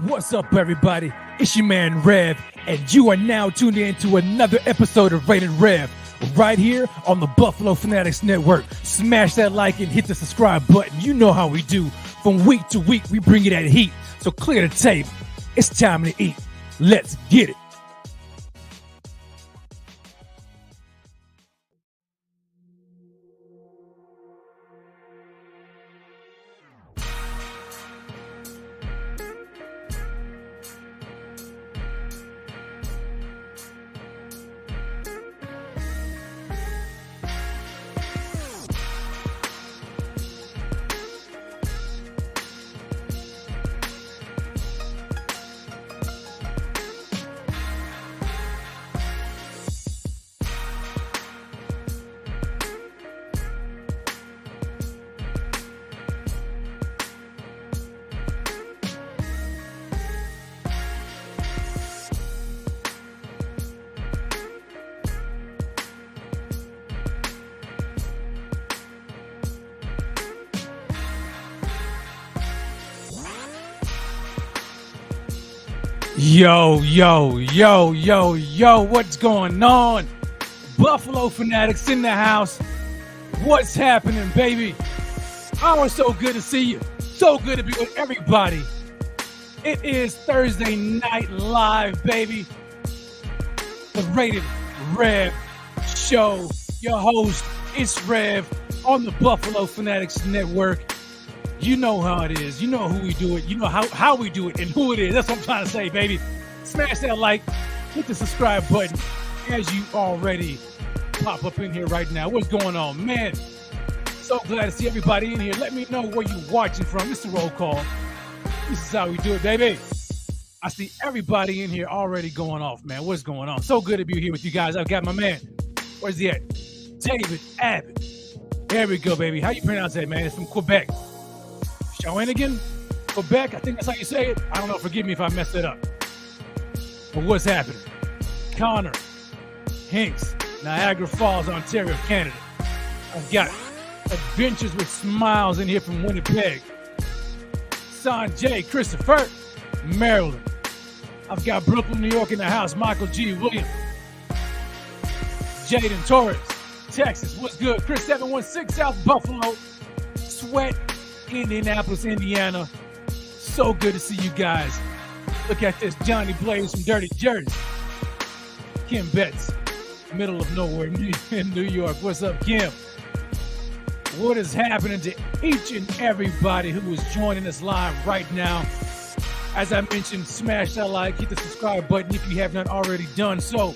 What's up, everybody? It's your man Rev, and you are now tuned in to another episode of Rated Rev, right here on the Buffalo Fanatics Network. Smash that like and hit the subscribe button. You know how we do. From week to week, we bring you that heat. So clear the tape. It's time to eat. Let's get it. Yo, what's going on? Buffalo Fanatics in the house. What's happening, baby? Oh, it's so good to see you. So good to be with everybody. It is Thursday Night Live, baby. The Rated Rev Show. Your host, it's Rev on the Buffalo Fanatics Network. You know how it is. You know who we do it. You know how we do it and who it is. That's what I'm trying to say, baby. Smash that like, hit the subscribe button as you already pop up in here right now. What's going on, man? So glad to see everybody in here. Let me know where you're watching from. It's the roll call. This is how we do it, baby. I see everybody in here already going off, man. What's going on? So good to be here with you guys. I've got my man. Where's he at? David Abbott. There we go, baby. How you pronounce that, man? It's from Quebec. Shawinigan? Quebec? I think that's how you say it. I don't know. Forgive me if I messed it up. But what's happening? Connor Hinks, Niagara Falls, Ontario, Canada. I've got Adventures with Smiles in here from Winnipeg. Sanjay Christopher, Maryland. I've got Brooklyn, New York in the house. Michael G. Williams. Jaden Torres, Texas. What's good? Chris 716, South Buffalo. Sweat, Indianapolis, Indiana. So good to see you guys. Look at this. Johnny Blaze from Dirty Jersey. Kim Betts, middle of nowhere in New York. What's up, Kim? What is happening to each and everybody who is joining us live right now? As I mentioned, smash that like, hit the subscribe button if you have not already done so.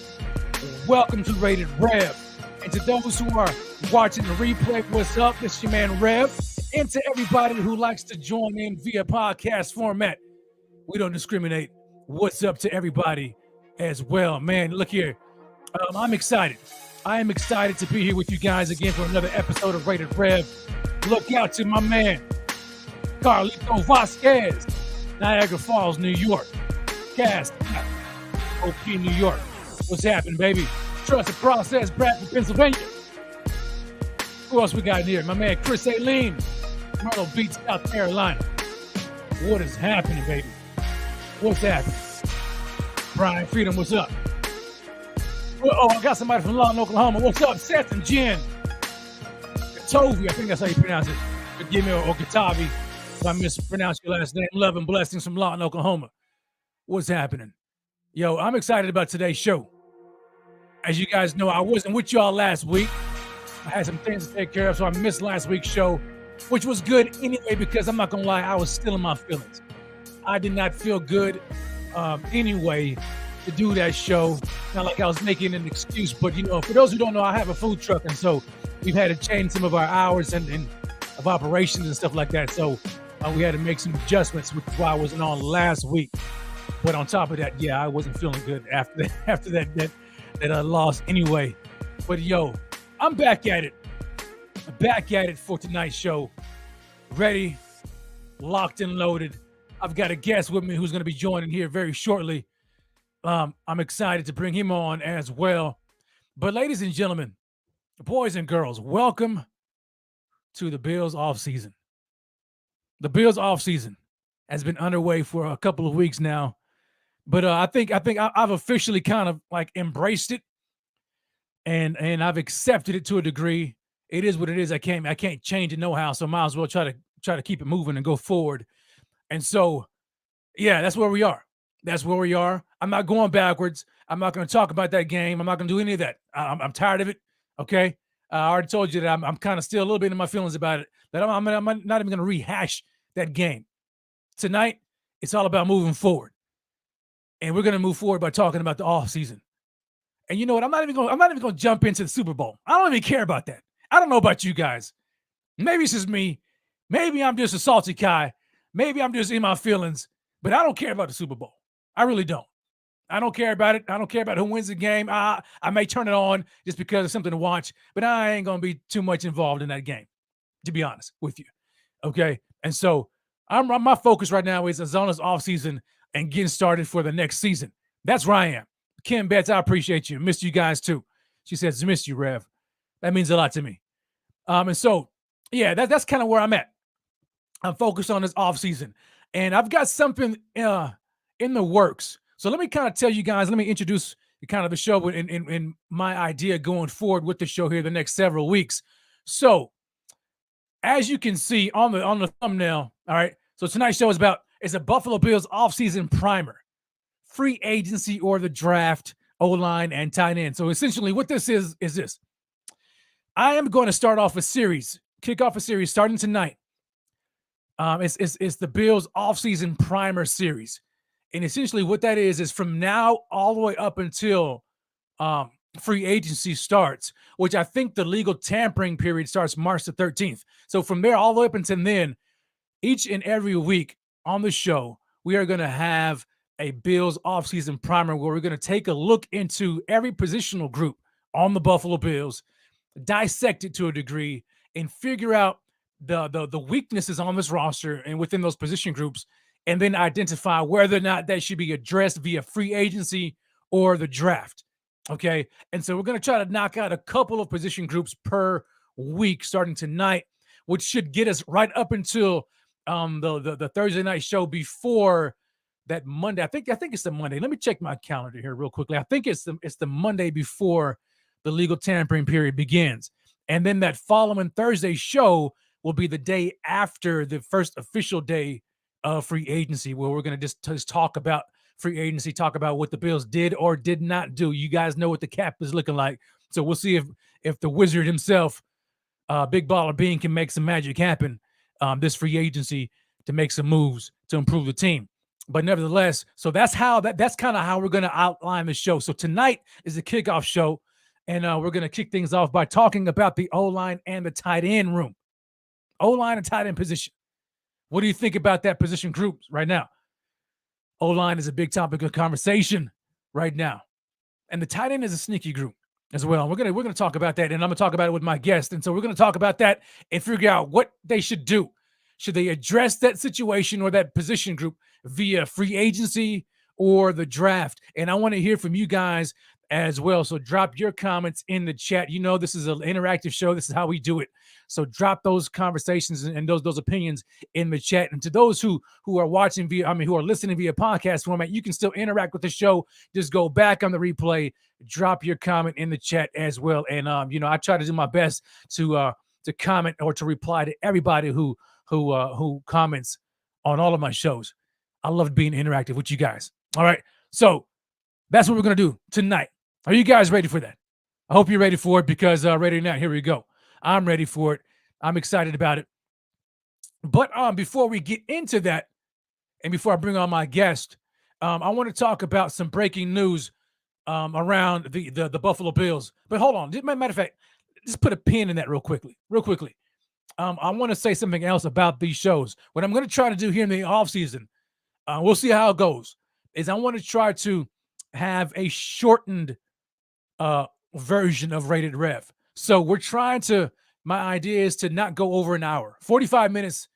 Welcome to Rated Rev. And to those who are watching the replay, what's up? This is your man Rev. And to everybody who likes to join in via podcast format, we don't discriminate. What's up to everybody as well? Man, look here. I'm excited. I am excited to be here with you guys again for another episode of Rated Rev. Look out to my man, Carlito Vasquez, Niagara Falls, New York. Cast, OP, New York. What's happening, baby? Trust the process, Bradford, Pennsylvania. Who else we got in here? My man, Chris Aileen, Myrtle Beach, South Carolina. What is happening, baby? What's happening? Brian Freedom, what's up? Oh, I got somebody from Lawton, Oklahoma. What's up, Seth and Jen? Katovi, I think that's how you pronounce it. Forgive me, or Katavi, if I mispronounce your last name. Love and blessings from Lawton, Oklahoma. What's happening? Yo, I'm excited about today's show. As you guys know, I wasn't with y'all last week. I had some things to take care of, so I missed last week's show, which was good anyway, because I'm not going to lie, I was still in my feelings. I did not feel good anyway to do that show. Not like I was making an excuse, but, you know, for those who don't know, I have a food truck, and so we've had to change some of our hours and of operations and stuff like that. So we had to make some adjustments, which is why I wasn't on last week. But on top of that, yeah, I wasn't feeling good after that loss anyway. But yo, I'm back at it. Back at it for tonight's show. Ready, locked and loaded. I've got a guest with me who's going to be joining here very shortly. I'm excited to bring him on as well. But ladies and gentlemen, boys and girls, welcome to the Bills offseason. The Bills offseason has been underway for a couple of weeks now. But I think I've officially kind of like embraced it, and I've accepted it to a degree. It is what it is. I can't change it no how. So might as well try to keep it moving and go forward. And so, yeah, that's where we are. That's where we are. I'm not going backwards. I'm not going to talk about that game. I'm not going to do any of that. I'm tired of it. Okay, I already told you that I'm kind of still a little bit in my feelings about it. That I'm not even going to rehash that game tonight. It's all about moving forward. And we're going to move forward by talking about the offseason. And you know what? I'm not even going to jump into the Super Bowl. I don't even care about that. I don't know about you guys. Maybe it's just me. Maybe I'm just a salty guy. Maybe I'm just in my feelings. But I don't care about the Super Bowl. I really don't. I don't care about it. I don't care about who wins the game. I may turn it on just because it's something to watch. But I ain't going to be too much involved in that game, to be honest with you. Okay? And so my focus right now is Arizona's offseason and getting started for the next season. That's where I am. Kim Betts, I appreciate you. Missed you guys too. She says, missed you, Rev. That means a lot to me. And so, yeah, that's kind of where I'm at. I'm focused on this offseason. And I've got something in the works. So let me kind of tell you guys, let me introduce kind of the show and my idea going forward with the show here the next several weeks. So, as you can see on the thumbnail, all right, so tonight's show is a Buffalo Bills offseason primer, free agency or the draft, O-line, and tight end. So essentially what this is this. I am going to start off a series, kick off a series starting tonight. It's the Bills Offseason Primer Series. And essentially what that is from now all the way up until free agency starts, which I think the legal tampering period starts March the 13th. So from there all the way up until then, each and every week on the show, we are going to have a Bills offseason primer where we're going to take a look into every positional group on the Buffalo Bills, dissect it to a degree, and figure out the weaknesses on this roster and within those position groups, and then identify whether or not that should be addressed via free agency or the draft. Okay, and so we're going to try to knock out a couple of position groups per week starting tonight, which should get us right up until the Thursday night show before that Monday. I think it's the Monday. Let me check my calendar here real quickly. I think it's the Monday before the legal tampering period begins. And then that following Thursday show will be the day after the first official day of free agency, where we're going to just talk about free agency, talk about what the Bills did or did not do. You guys know what the cap is looking like. So we'll see if the wizard himself, Big Baller Bean, can make some magic happen this free agency to make some moves to improve the team. But nevertheless, so that's kind of how we're going to outline the show. So tonight is the kickoff show, and we're going to kick things off by talking about the O-line and the tight end room. O-line and tight end position. What do you think about that position group right now? O-line is a big topic of conversation right now. And the tight end is a sneaky group as well. We're gonna talk about that, and I'm going to talk about it with my guest. And so we're going to talk about that and figure out what they should do. Should they address that situation or that position group via free agency or the draft? And I want to hear from you guys as well. So drop your comments in the chat. You know, this is an interactive show. This is how we do it. So drop those conversations and those opinions in the chat. And to those who are watching who are listening via podcast format, you can still interact with the show. Just go back on the replay, drop your comment in the chat as well. And I try to do my best to comment or to reply to everybody who who comments on all of my shows. I love being interactive with you guys. All right, so that's what we're gonna do tonight. Are you guys ready for that? I hope you're ready for it because ready or not, here we go. I'm ready for it. I'm excited about it. But before we get into that, and before I bring on my guest, I want to talk about some breaking news around the Buffalo Bills. But hold on, matter of fact, just put a pin in that real quickly. I want to say something else about these shows. What I'm going to try to do here in the offseason, we'll see how it goes, is I want to try to have a shortened version of Rated Rev. So we're trying to, my idea is to not go over an hour. 45 minutes,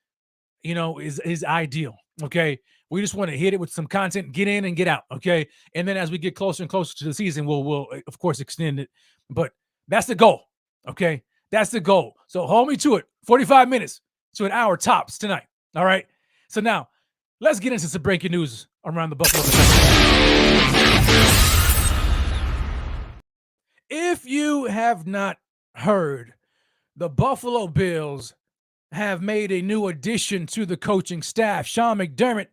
is ideal. Okay. We just want to hit it with some content, get in and get out. Okay. And then as we get closer and closer to the season, we'll of course extend it. But that's the goal. Okay. That's the goal. So hold me to it. 45 minutes to an hour tops tonight. All right. So now let's get into some breaking news around the Buffalo Bills. If you have not heard, the Buffalo Bills have made a new addition to the coaching staff. Sean McDermott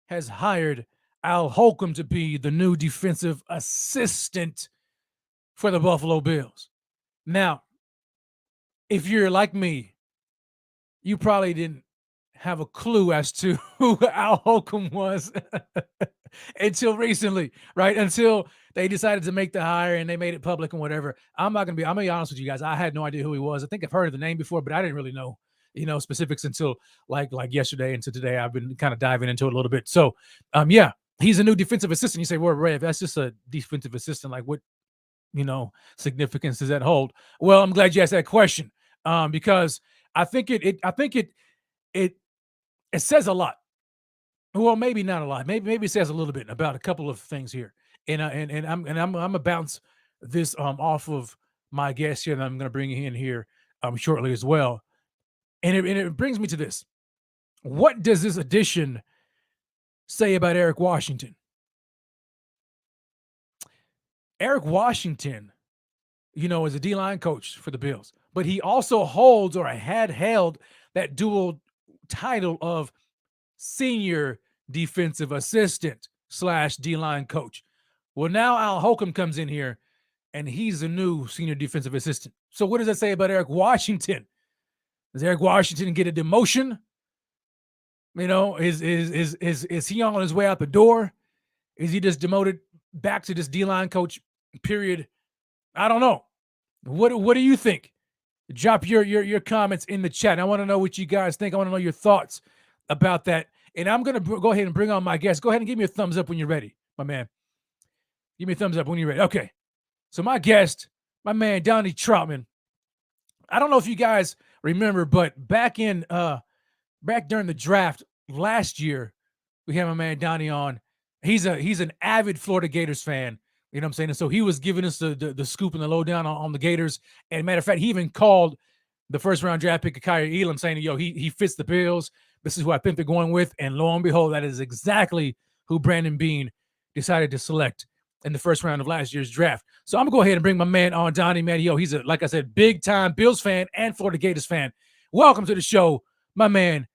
has hired Al Holcomb to be the new defensive assistant for the Buffalo Bills. Now, if you're like me, you probably didn't have a clue as to who Al Holcomb was until recently, right? Until they decided to make the hire and they made it public and whatever. I'm gonna be honest with you guys. I had no idea who he was. I think I've heard of the name before, but I didn't really know, specifics until like yesterday and to today. I've been kind of diving into it a little bit. So, yeah, he's a new defensive assistant. You say, well, Rev, that's just a defensive assistant. Like what, significance does that hold? Well, I'm glad you asked that question, because I think it says a lot. Well, maybe not a lot. Maybe it says a little bit about a couple of things here. And I'm gonna bounce this off of my guest here, and I'm gonna bring in here shortly as well. And it brings me to this. What does this addition say about Eric Washington? Eric Washington, is a D-line coach for the Bills, but he also holds or had held that dual title of senior defensive assistant / D-line coach. Well, now Al Holcomb comes in here and he's the new senior defensive assistant. So what does that say about Eric Washington? Does Eric Washington get a demotion? Is he on his way out the door? Is he just demoted back to this D-line coach period? I don't know. What do you think? Drop your comments in the chat. I want to know what you guys think. I want to know your thoughts about that. And I'm going to go ahead and bring on my guest. Go ahead and give me a thumbs up when you're ready, my man. Give me a thumbs up when you're ready. Okay. So my guest, my man, Donnie Troutman. I don't know if you guys remember, but back during the draft last year, we had my man Donnie on. He's an avid Florida Gators fan. You know what I'm saying? And so he was giving us the scoop and the lowdown on the Gators. And matter of fact, he even called the first round draft pick of Kyrie Elam saying, he fits the Bills. This is who I think they're going with. And lo and behold, that is exactly who Brandon Beane decided to select in the first round of last year's draft. So I'm going to go ahead and bring my man on, Donnie, man. He's like I said, big time Bills fan and Florida Gators fan. Welcome to the show, my man,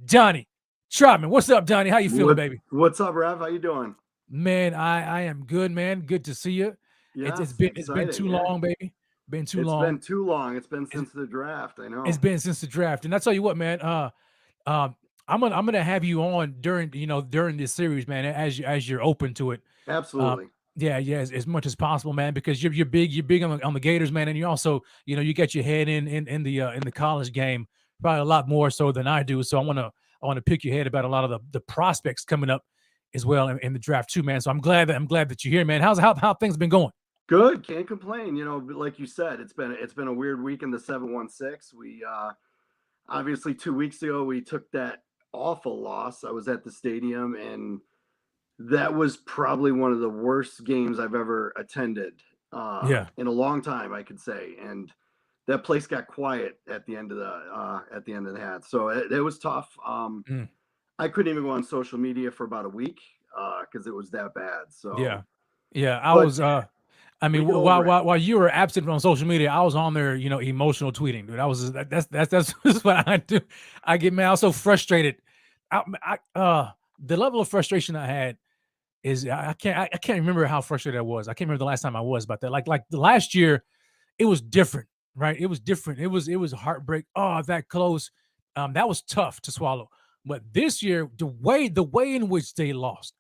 Donnie Troutman. What's up, Donnie? How you feeling, baby? What's up, Rev? How you doing? Man, I am good, man. Good to see you. Yeah, it's been too long, baby. Been too long. It's been too long. It's been since the draft. I know. It's been since the draft. And I tell you what, man, I'm gonna have you on during this series, man, as you're open to it. Absolutely. Yeah, as much as possible, man, because you're big on the Gators, man, and you also, you got your head in the college game probably a lot more so than I do. So I want to pick your head about a lot of the prospects coming up as well in the draft too, man. So I'm glad that you're here, man. How things been going? Good, can't complain. Like you said, it's been a weird week in the 716. We obviously 2 weeks ago we took that awful loss. I was at the stadium, and that was probably one of the worst games I've ever attended. In a long time, I could say. And that place got quiet at the end of the hat. So it was tough. I couldn't even go on social media for about a week because it was that bad. So yeah, I I mean, while you were absent on social media, I was on there, emotional tweeting, dude. That's what I do. I get, man, I was so frustrated. The level of frustration I had is I can't remember how frustrated I was. I can't remember the last time I was about that. Like the last year, it was different, right? It was different. It was heartbreak. Oh, that close. That was tough to swallow. But this year, the way in which they lost,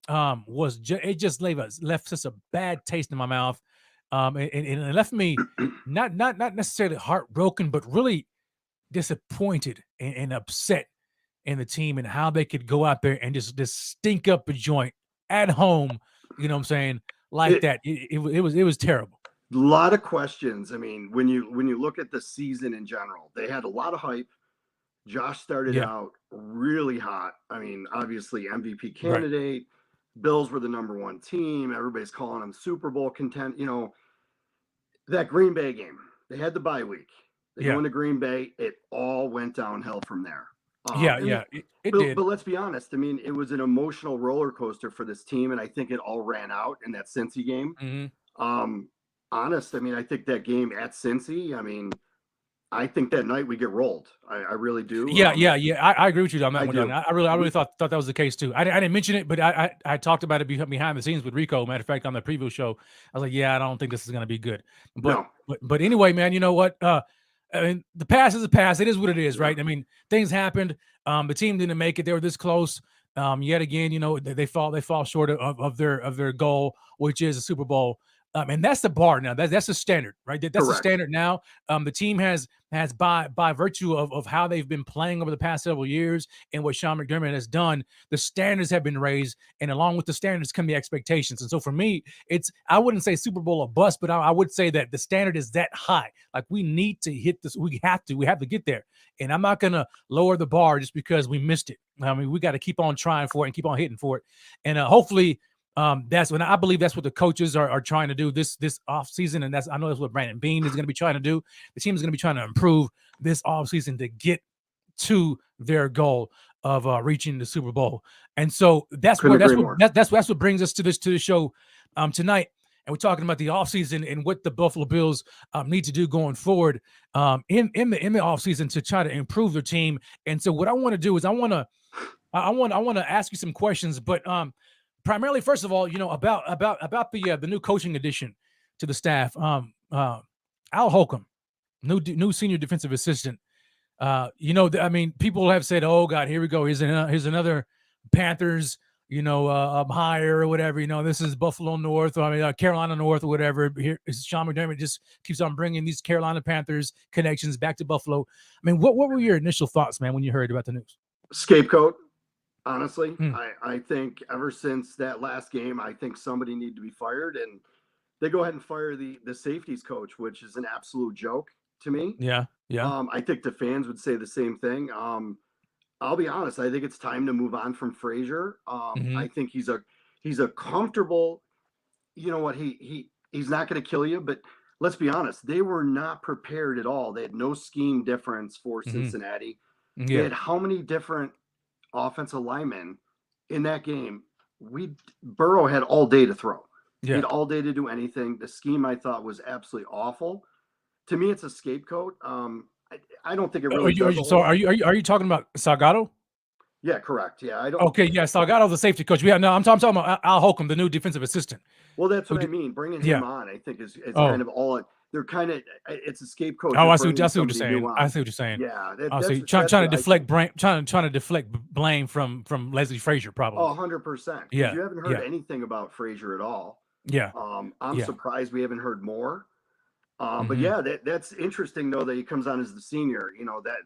it just left such a bad taste in my mouth, and it left me not necessarily heartbroken, but really disappointed and upset in the team and how they could go out there and just stink up a joint at home. You know what I'm saying? Like that. It was terrible. A lot of questions. I mean, when you look at the season in general, they had a lot of hype. Josh started out really hot. I mean, obviously MVP candidate. Right. Bills were the #1 team. Everybody's calling them Super Bowl content. That Green Bay game, they had the bye week. They go into Green Bay. It all went downhill from there. It did. But let's be honest. I mean, it was an emotional roller coaster for this team, and I think it all ran out in that Cincy game. Mm-hmm. I mean, I think that game at Cincy, I mean, I think that night we get rolled. I really do. Yeah. I agree with you on that one. I really thought that was the case too. I didn't mention it, but I talked about it behind the scenes with Rico. Matter of fact, on the preview show, I was like, I don't think this is going to be good. But anyway, man, you know what? I mean, the past is the past. It is what it is, right? I mean, things happened. The team didn't make it. They were this close. Yet again, they fall short of their goal, which is a Super Bowl. And that's the bar now. That's the standard, right? That's the standard now. The team has by virtue of how they've been playing over the past several years and what Sean McDermott has done, the standards have been raised, and along with the standards come the expectations. And so for me, I wouldn't say Super Bowl or bust, but I would say that the standard is that high. Like we need to hit this. We have to get there. And I'm not going to lower the bar just because we missed it. I mean, we got to keep on trying for it and keep on hitting for it. And hopefully, that's when I believe that's what the coaches are trying to do this offseason. And I know that's what Brandon Beane is going to be trying to do. The team is going to be trying to improve this offseason to get to their goal of reaching the Super Bowl. And so that's what brings us to the show tonight. And we're talking about the offseason and what the Buffalo Bills need to do going forward in the offseason to try to improve their team. And so what I want to do is I want to ask you some questions, but primarily, first of all, about the new coaching addition to the staff, Al Holcomb, new senior defensive assistant. I mean, people have said, "Oh God, here we go. Here's another Panthers, up higher or whatever. This is Buffalo North, or I mean Carolina North or whatever." Here, Sean McDermott just keeps on bringing these Carolina Panthers connections back to Buffalo. I mean, what were your initial thoughts, man, when you heard about the news? Scapegoat. Honestly, I think ever since that last game, I think somebody needed to be fired, and they go ahead and fire the safeties coach, which is an absolute joke to me. Yeah. I think the fans would say the same thing. I'll be honest. I think it's time to move on from Frazier. I think he's a comfortable. You know what? He's not going to kill you, but let's be honest. They were not prepared at all. They had no scheme difference for Cincinnati. Yeah. They had how many different offensive linemen in that game? Burrow had all day to throw. He had all day to do anything. The scheme I thought was absolutely awful. To me, it's a scapegoat. I don't think it really. Are you talking about Salgado? Yeah, correct. Yeah, I don't. Okay, yeah, Salgado's the safety coach. I'm talking about Al Holcomb, the new defensive assistant. Well, that's what I mean. Bringing him on, I think, is kind of all. They're kind of it's a scapegoat. Oh, I see what you're saying. I see what you're saying. Yeah, trying to deflect blame from Leslie Frazier, probably. 100%. Yeah, you haven't heard anything about Frazier at all. Yeah. I'm surprised we haven't heard more. But yeah, that's interesting though that he comes on as the senior.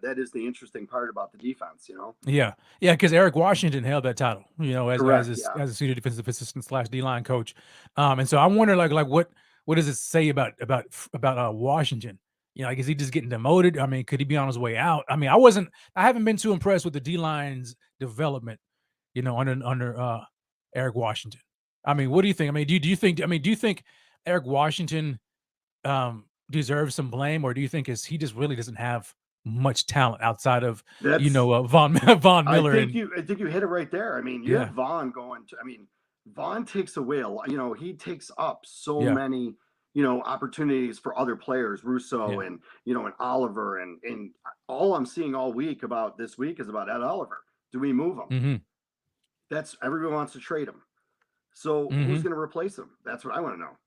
That is the interesting part about the defense. Yeah, because Eric Washington held that title. As a senior defensive assistant / D-line coach. And so I wonder, like what does it say about Washington? Is he just getting demoted? I mean, could he be on his way out? I mean, I haven't been too impressed with the D-line's development, under Eric Washington. I mean, what do you think? I mean, do you think Eric Washington deserves some blame, or do you think he just really doesn't have much talent outside of Von Miller? I think you hit it right there. I mean, you have Vaughn going to. I mean, Vaughn takes away a lot. He takes up so Yeah. many, opportunities for other players, Russo Yeah. and Oliver, and all I'm seeing all week about this week is about Ed Oliver. Do we move him? Mm-hmm. That's everyone wants to trade him. So who's Mm-hmm. going to replace him? That's what I want to know.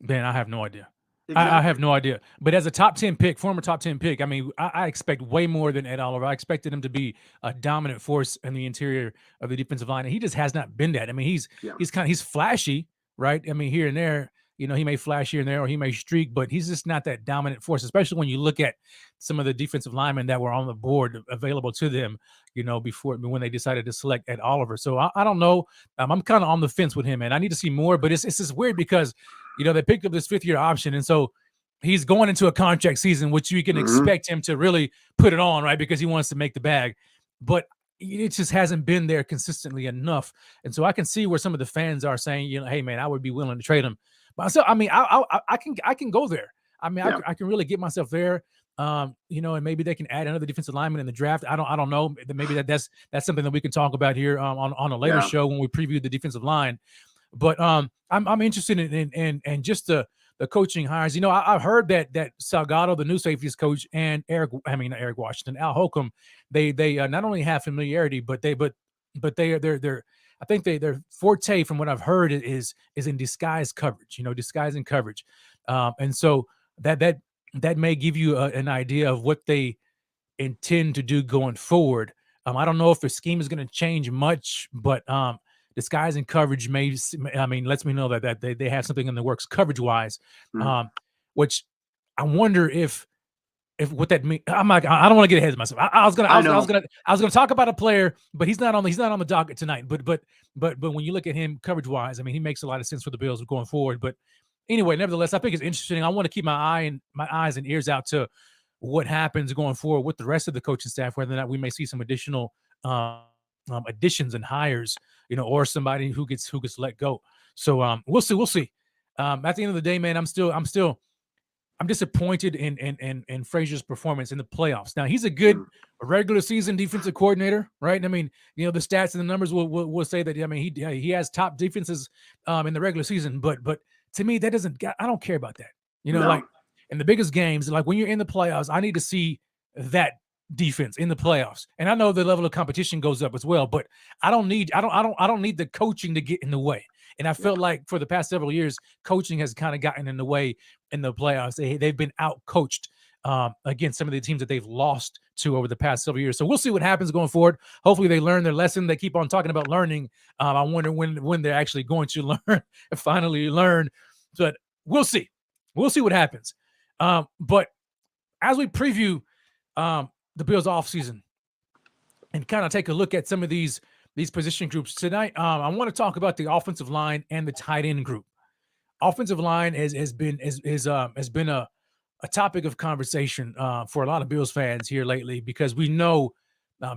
Man, I have no idea. I have Exactly. no idea. But as a top 10 pick, former top 10 pick, I mean, I expect way more than Ed Oliver. I expected him to be a dominant force in the interior of the defensive line, and he just has not been that. I mean, Yeah. he's flashy, right? I mean, here and there, he may flash here and there, or he may streak, but he's just not that dominant force. Especially when you look at some of the defensive linemen that were on the board available to them, before when they decided to select Ed Oliver. So I don't know. I'm kind of on the fence with him, and I need to see more. But it's just weird because they picked up this 5th-year option, and so he's going into a contract season, which you can expect him to really put it on, right? Because he wants to make the bag, but it just hasn't been there consistently enough. And so I can see where some of the fans are saying, hey man, I would be willing to trade him. But so I mean, I can go there. I mean, Yeah. I can really get myself there. And maybe they can add another defensive lineman in the draft. I don't know. Maybe that's something that we can talk about here on a later show when we preview the defensive line. But I'm interested in just the coaching hires. I've heard that Salgado, the new safeties coach, and Eric Washington, Al Holcomb, they not only have familiarity, but they're I think their forte, from what I've heard, is in disguise coverage. Disguising coverage, and so that may give you an idea of what they intend to do going forward. I don't know if the scheme is going to change much, but disguising coverage lets me know that they have something in the works coverage wise, which I wonder if what that means. I don't want to get ahead of myself. I was gonna talk about a player, but he's not on the docket tonight. But when you look at him coverage wise, I mean, he makes a lot of sense for the Bills going forward. But anyway, nevertheless, I think it's interesting. I want to keep my eyes and ears out to what happens going forward with the rest of the coaching staff, whether or not we may see some additional additions and hires, or somebody who gets let go. So we'll see. At the end of the day, man, I'm disappointed in Frazier's performance in the playoffs. Now, he's a good regular season defensive coordinator, right? I mean, the stats and the numbers will say that. I mean, he has top defenses in the regular season, but to me, I don't care about that. Like in the biggest games, like when you're in the playoffs, I need to see that defense in the playoffs. And I know the level of competition goes up as well, but I don't need the coaching to get in the way. And I felt like for the past several years, coaching has kind of gotten in the way in the playoffs. They've been out coached against some of the teams that they've lost to over the past several years. So we'll see what happens going forward. Hopefully they learn their lesson. They keep on talking about learning. I wonder when they're actually going to learn, finally learn. But we'll see. We'll see what happens. But as we preview the Bills offseason and kind of take a look at some of these position groups tonight, I want to talk about the offensive line and the tight end group. Offensive line has been a topic of conversation for a lot of Bills fans here lately, because we know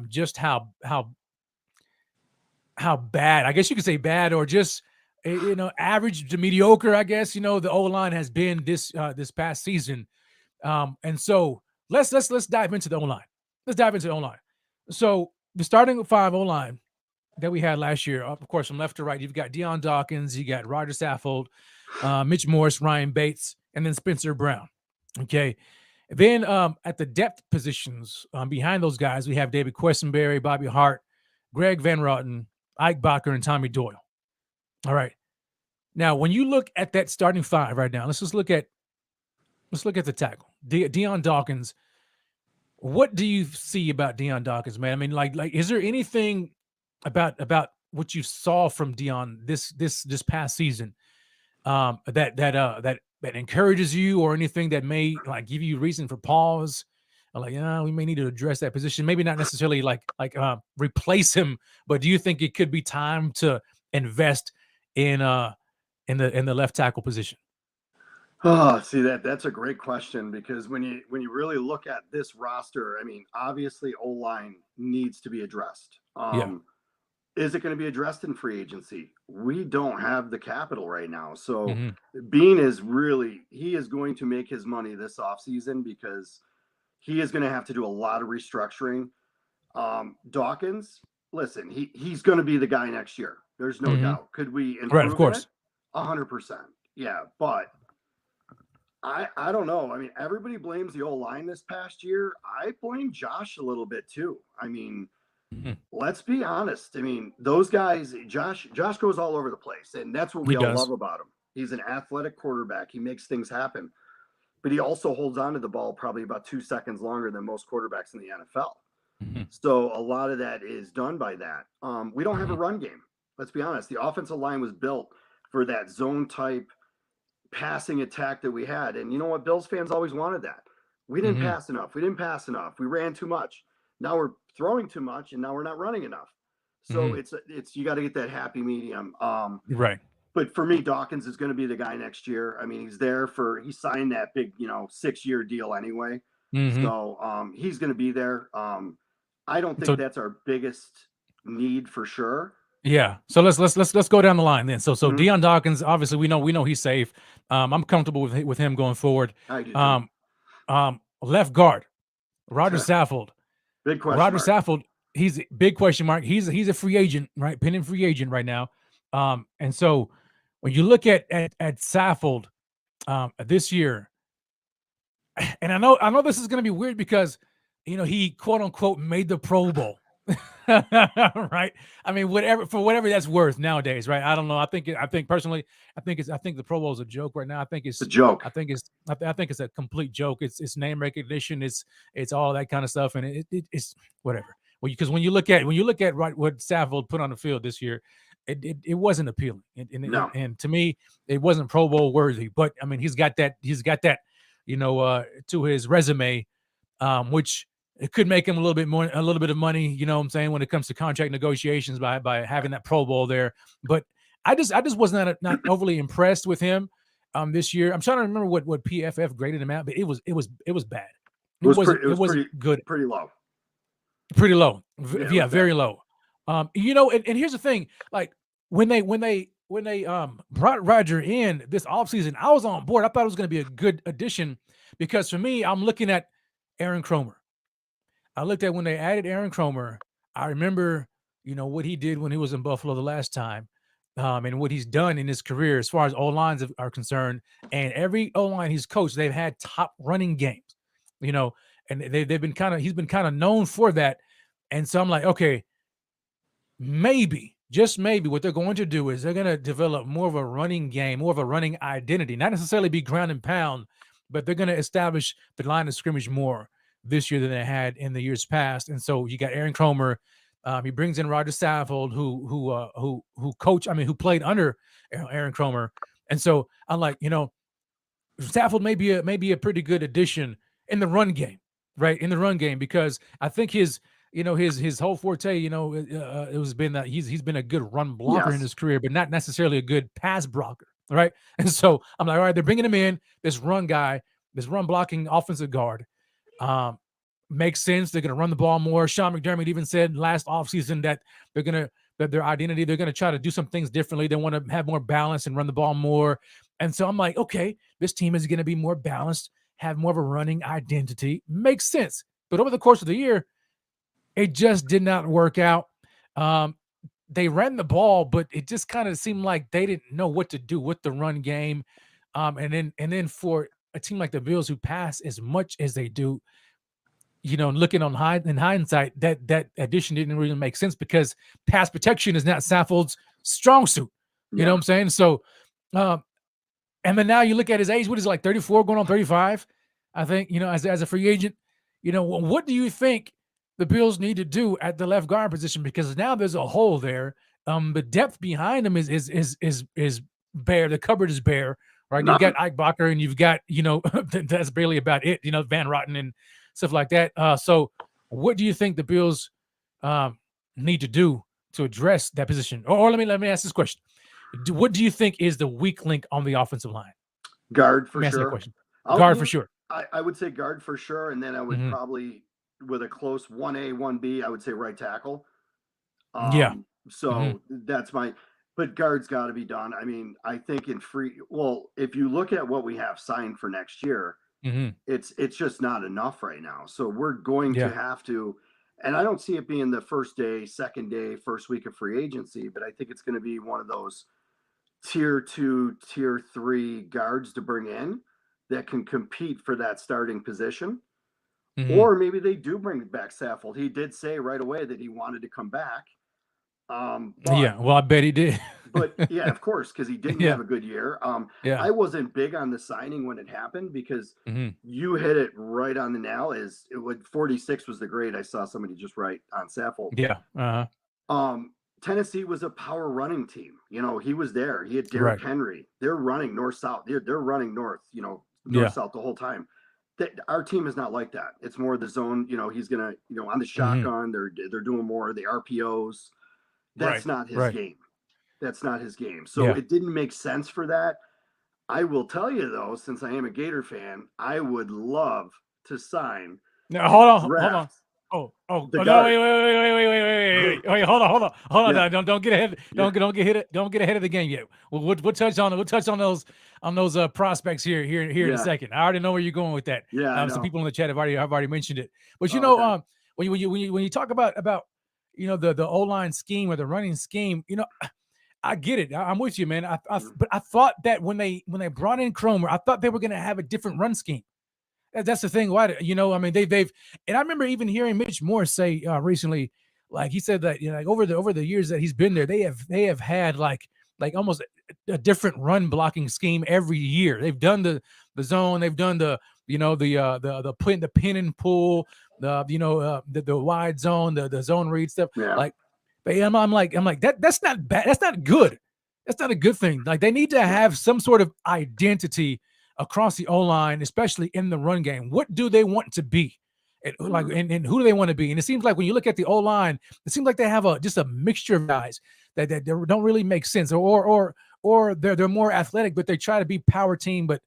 just how bad, I guess you could say bad, or just average to mediocre, I guess, the O-line has been this past season. And so let's dive into the O-line. Let's dive into the O-line. So the starting 5 O-line that we had last year, of course, from left to right, you've got Deion Dawkins, you got Roger Saffold, Mitch Morse, Ryan Bates, and then Spencer Brown. Okay. Then at the depth positions behind those guys, we have David Quessenberry, Bobby Hart, Greg Van Roten, Ike Bacher, and Tommy Doyle. All right. Now, when you look at that starting 5 right now, let's look at the tackle. Deion Dawkins. What do you see about Deion Dawkins, man? I mean, like, is there anything about what you saw from Deion this past season that encourages you, or anything that may give you reason for pause? We may need to address that position. Maybe not necessarily replace him, but do you think it could be time to invest in the left tackle position? Oh, see, that's a great question, because when you really look at this roster, I mean, obviously O-line needs to be addressed. Is it going to be addressed in free agency? We don't have the capital right now. So Bean is going to make his money this offseason, because he is going to have to do a lot of restructuring. Dawkins, listen, he's going to be the guy next year. There's no doubt. Could we Right, of improve in it? course. 100%. Yeah, but I don't know. I mean, everybody blames the O-line this past year. I blame Josh a little bit too. I mean, let's be honest. I mean, those guys, Josh goes all over the place, and that's what we He all love does. about him. He's an athletic quarterback. He makes things happen, but he also holds on to the ball probably about 2 seconds longer than most quarterbacks in the NFL. So a lot of that is done by that. We don't have a run game. Let's be honest. The offensive line was built for that zone type passing attack that we had. And you know what? Bills fans always wanted that. We didn't pass enough. We didn't pass enough. We ran too much. Now we're throwing too much, and now we're not running enough. So it's you got to get that happy medium. Right. But for me, Dawkins is going to be the guy next year. I mean, he signed that big, 6-year deal anyway. So he's going to be there. I don't think that's our biggest need for sure. Yeah. So let's go down the line then. So Deion Dawkins, obviously we know he's safe. I'm comfortable with him going forward. I do too. Left guard, Roger Saffold. Big question Roger mark. Saffold, he's a big question mark. He's a free agent, right? Pending free agent right now. And so when you look at Saffold this year, and I know this is going to be weird because he quote unquote made the Pro Bowl. Right. I mean, whatever that's worth nowadays, right? I don't know. I think personally, I think the Pro Bowl is a joke right now. I think it's a joke. I think it's a complete joke. It's name recognition. It's all that kind of stuff, and it's whatever. Well, because when you look at what Saffold put on the field this year, it wasn't appealing, and to me, it wasn't Pro Bowl worthy. But I mean, he's got that to his resume, which it could make him a little bit of money, you know what I'm saying, when it comes to contract negotiations by having that Pro Bowl there. But I just wasn't not overly impressed with him this year. I'm trying to remember what PFF graded him at, but it was bad. It wasn't good. Pretty low. Pretty low. Yeah, very low. And here's the thing, like when they brought Roger in this offseason, I was on board. I thought it was going to be a good addition because for me, I'm looking at Aaron Cromer. I looked at when they added Aaron Cromer. I remember, what he did when he was in Buffalo the last time, and what he's done in his career as far as O-lines are concerned. And every O-line he's coached, they've had top running games, and he's been kind of known for that. And so I'm like, okay, just maybe what they're going to do is they're going to develop more of a running game, more of a running identity, not necessarily be ground and pound, but they're going to establish the line of scrimmage more this year than they had in the years past. And so you got Aaron Cromer. He brings in Roger Saffold, who played under Aaron Cromer. And so I'm like, Saffold may be a pretty good addition in the run game, right? In the run game, because I think his whole forte, it has been that he's been a good run blocker in his career, but not necessarily a good pass blocker, right? And so I'm like, all right, they're bringing him in, this run guy, this run blocking offensive guard. Makes sense. They're going to run the ball more. Sean McDermott even said last offseason that their identity, they're going to try to do some things differently. They want to have more balance and run the ball more. And so I'm like, okay, this team is going to be more balanced, have more of a running identity. Makes sense. But over the course of the year, it just did not work out. They ran the ball, but it just kind of seemed like they didn't know what to do with the run game. And then for a team like the Bills who pass as much as they do, looking in hindsight, that addition didn't really make sense because pass protection is not Saffold's strong suit. You know what I'm saying? So, and then now you look at his age, what is it, like 34 going on 35? I think, as a free agent, what do you think the Bills need to do at the left guard position? Because now there's a hole there. The depth behind him is bare. The cupboard is bare, right? You've got Ike Bacher and you've got, that's barely about it, Van Rotten and stuff like that. So what do you think the Bills need to do to address that position? Or let me ask this question. What do you think is the weak link on the offensive line? Guard for sure. Guard for sure. I would say guard for sure. And then I would probably, with a close 1A, 1B, I would say right tackle. So that's but guard's got to be done. I mean, I think if you look at what we have signed for next year, it's just not enough right now. So we're going to have to, And I don't see it being the first day, second day, first week of free agency, but I think it's going to be one of those tier 2, tier 3 guards to bring in that can compete for that starting position. Mm-hmm. Or maybe they do bring back Saffold. He did say right away that he wanted to come back. Yeah, well, I bet he did. But yeah, of course, because he didn't Yeah. have a good year. Yeah. I wasn't big on the signing when it happened because Mm-hmm. you hit it right on the nail. Is it would 46 was the grade I saw somebody just write on Saffold. Yeah. Uh-huh. Tennessee was a power running team. You know, he was there. He had Derrick Right. Henry. They're running north south. They're running north. You know, Yeah. north south the whole time. Our team is not like that. It's more the zone. You know, he's gonna on the shotgun. They're doing more of the RPOs. That's not his game. That's not his game. So it didn't make sense for that. I will tell you though, since I am a Gator fan, I would love to sign. Now, hold on. Oh, no, wait, hold on. Yeah. Don't get ahead. Don't get ahead of the game yet. We'll touch on those prospects here in a second. I already know where you're going with that. Yeah, some people in the chat have already mentioned it. But when you talk about the O-line scheme or the running scheme, I get it. I'm with you, man. But I thought that when they brought in Cromer, I thought they were going to have a different run scheme. That's the thing. Why, I mean, they've, and I remember even hearing Mitch Morse say recently, like he said that, like over the years that he's been there, they have had like almost a different run blocking scheme every year. They've done the zone, they've done the pin and pull, the wide zone, the zone read stuff. Yeah. Like, but I'm like that's not bad. That's not good. That's not a good thing. Like they need to have some sort of identity across the O-line, especially in the run game. What do they want to be? And who do they want to be? And it seems like when you look at the O-line, it seems like they have just a mixture of guys that don't really make sense, or they're more athletic, but they try to be power team, but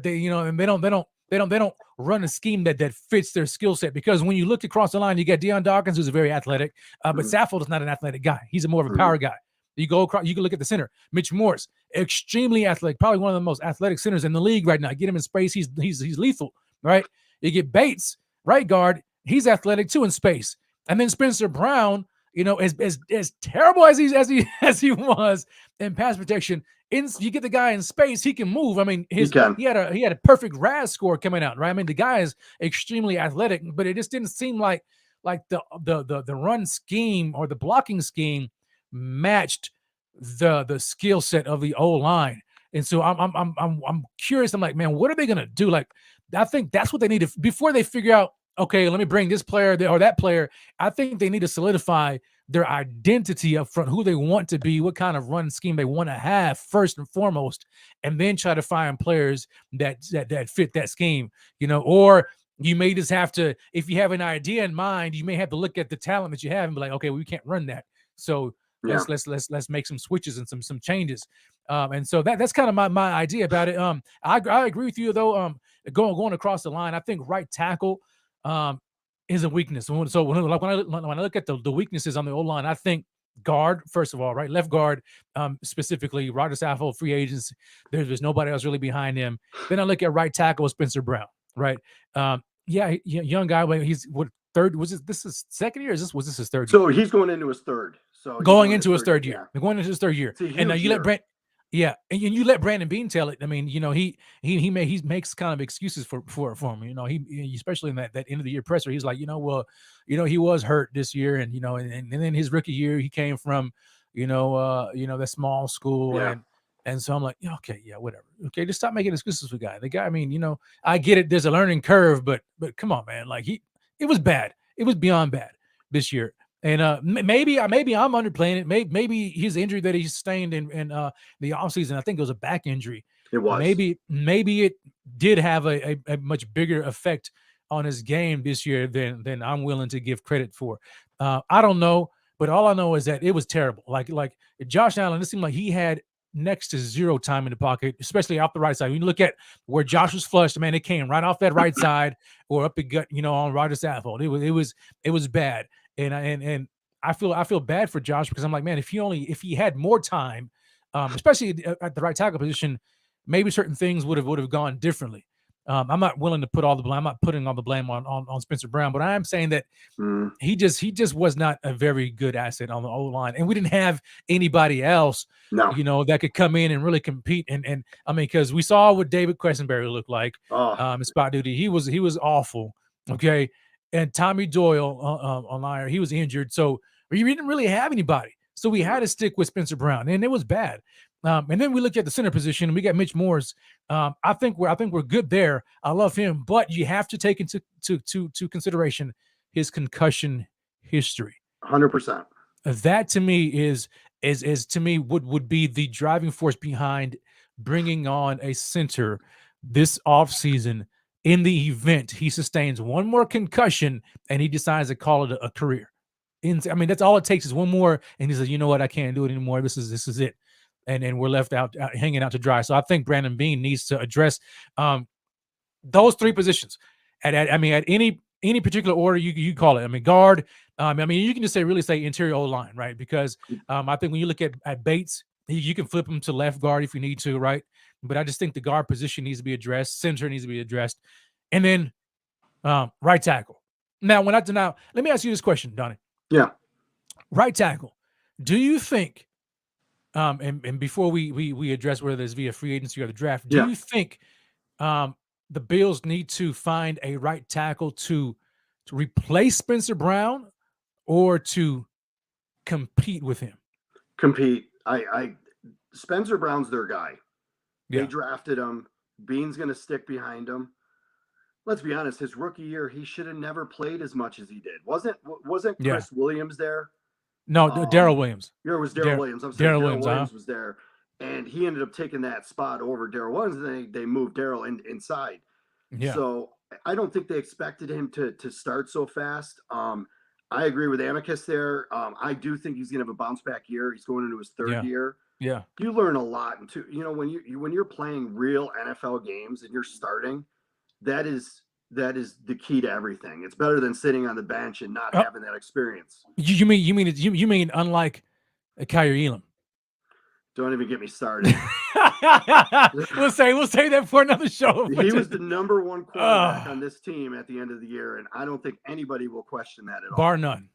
they and they don't run a scheme that fits their skill set. Because when you look across the line, you got Deion Dawkins, who's very athletic, but Saffold is not an athletic guy. He's more of a power guy. You go across, you can look at the center, Mitch Morse, extremely athletic, probably one of the most athletic centers in the league right now. Get him in space, he's lethal, right? You get Bates, right guard, he's athletic too in space. And then Spencer Brown, as terrible as he was in pass protection, you get the guy in space, he can move. I mean, he had a perfect RAS score coming out, right? I mean, the guy is extremely athletic, but it just didn't seem like the run scheme or the blocking scheme matched the skill set of the O-line. And so I'm curious. I'm like, man, what are they gonna do? Like, I think that's what they need to, before they figure out, okay, let me bring this player or that player. I think they need to solidify their identity up front, who they want to be, what kind of run scheme they want to have first and foremost, and then try to find players that fit that scheme, or you may just have to, if you have an idea in mind, you may have to look at the talent that you have and be like, okay, well, we can't run that. So let's make some switches and some changes. And so that's kind of my idea about it. I agree with you though. Going across the line, I think right tackle is a weakness. So when I look at the weaknesses on the O-line, I think guard, first of all, right, left guard, specifically Roger Saffold, free agents. There's nobody else really behind him. Then I look at right tackle, Spencer Brown, right? Young guy, but he's third. This is second year? Was this his third year? So he's going into his third. So going into his third year. Going into his third year. And you let Brent. Yeah, and you let Brandon Beane tell it. I mean, he makes kind of excuses for him. He especially in that end of the year presser, he's like, he was hurt this year, and and then his rookie year he came from, that small school, and so I'm like, okay, yeah, whatever. Okay, just stop making excuses for the guy. The guy, I mean, I get it. There's a learning curve, but come on, man. Like it was bad. It was beyond bad this year. And maybe I'm underplaying it. Maybe his injury that he sustained in the offseason, I think it was a back injury. It was. Maybe it did have a much bigger effect on his game this year than I'm willing to give credit for. I don't know, but all I know is that it was terrible. Like Josh Allen, it seemed like he had next to zero time in the pocket, especially off the right side. When you look at where Josh was flushed, man, it came right off that right side or up the gut, on Roger Saffold. It was bad. And I feel bad for Josh, because I'm like, man, if he had more time, especially at the right tackle position, maybe certain things would have gone differently. I'm not willing to put all the blame. I'm not putting all the blame on Spencer Brown, but I am saying that he just was not a very good asset on the O line, and we didn't have anybody else, No. that could come in and really compete. And I mean, because we saw what David Questenberry looked like in spot duty. He was awful. Okay, and Tommy Doyle on line, he was injured, so we didn't really have anybody. So we had to stick with Spencer Brown, and it was bad. And then we look at the center position, and we got Mitch Morse. I think we're good there. I love him, but you have to take into to consideration his concussion history. 100%. That to me is to me would be the driving force behind bringing on a center this offseason in the event he sustains one more concussion and he decides to call it a career. I mean, that's all it takes is one more, and he says, you know what, I can't do it anymore. This is it. And we're left out hanging out to dry. So I think Brandon Beane needs to address those three positions at any particular order you call it. I mean, guard. I mean, you can just say interior O line, right? Because I think when you look at Bates, you can flip him to left guard if you need to, right? But I just think the guard position needs to be addressed, center needs to be addressed, and then right tackle. Now, let me ask you this question, Donnie. Yeah. Right tackle. Do you think, and before we address whether it's via free agency or the draft, do you think the Bills need to find a right tackle to replace Spencer Brown or to compete with him? Compete. Spencer Brown's their guy. Yeah. They drafted him. Beane's going to stick behind him. Let's be honest. His rookie year, he should have never played as much as he did. Wasn't Chris Williams there? No, Daryl Williams. Yeah, it was Daryl Williams. I'm sorry, Daryl Williams was there, and he ended up taking that spot over Daryl Williams. And they moved Daryl inside. Yeah. So I don't think they expected him to start so fast. I agree with Amicus there. I do think he's going to have a bounce back year. He's going into his third year. Yeah. You learn a lot, and when you're playing real NFL games and you're starting, that is the key to everything. It's better than sitting on the bench and not having that experience. You mean unlike Kyrie Elam? Don't even get me started. we'll say that for another show. He was the number one quarterback on this team at the end of the year, and I don't think anybody will question that at all. Bar none.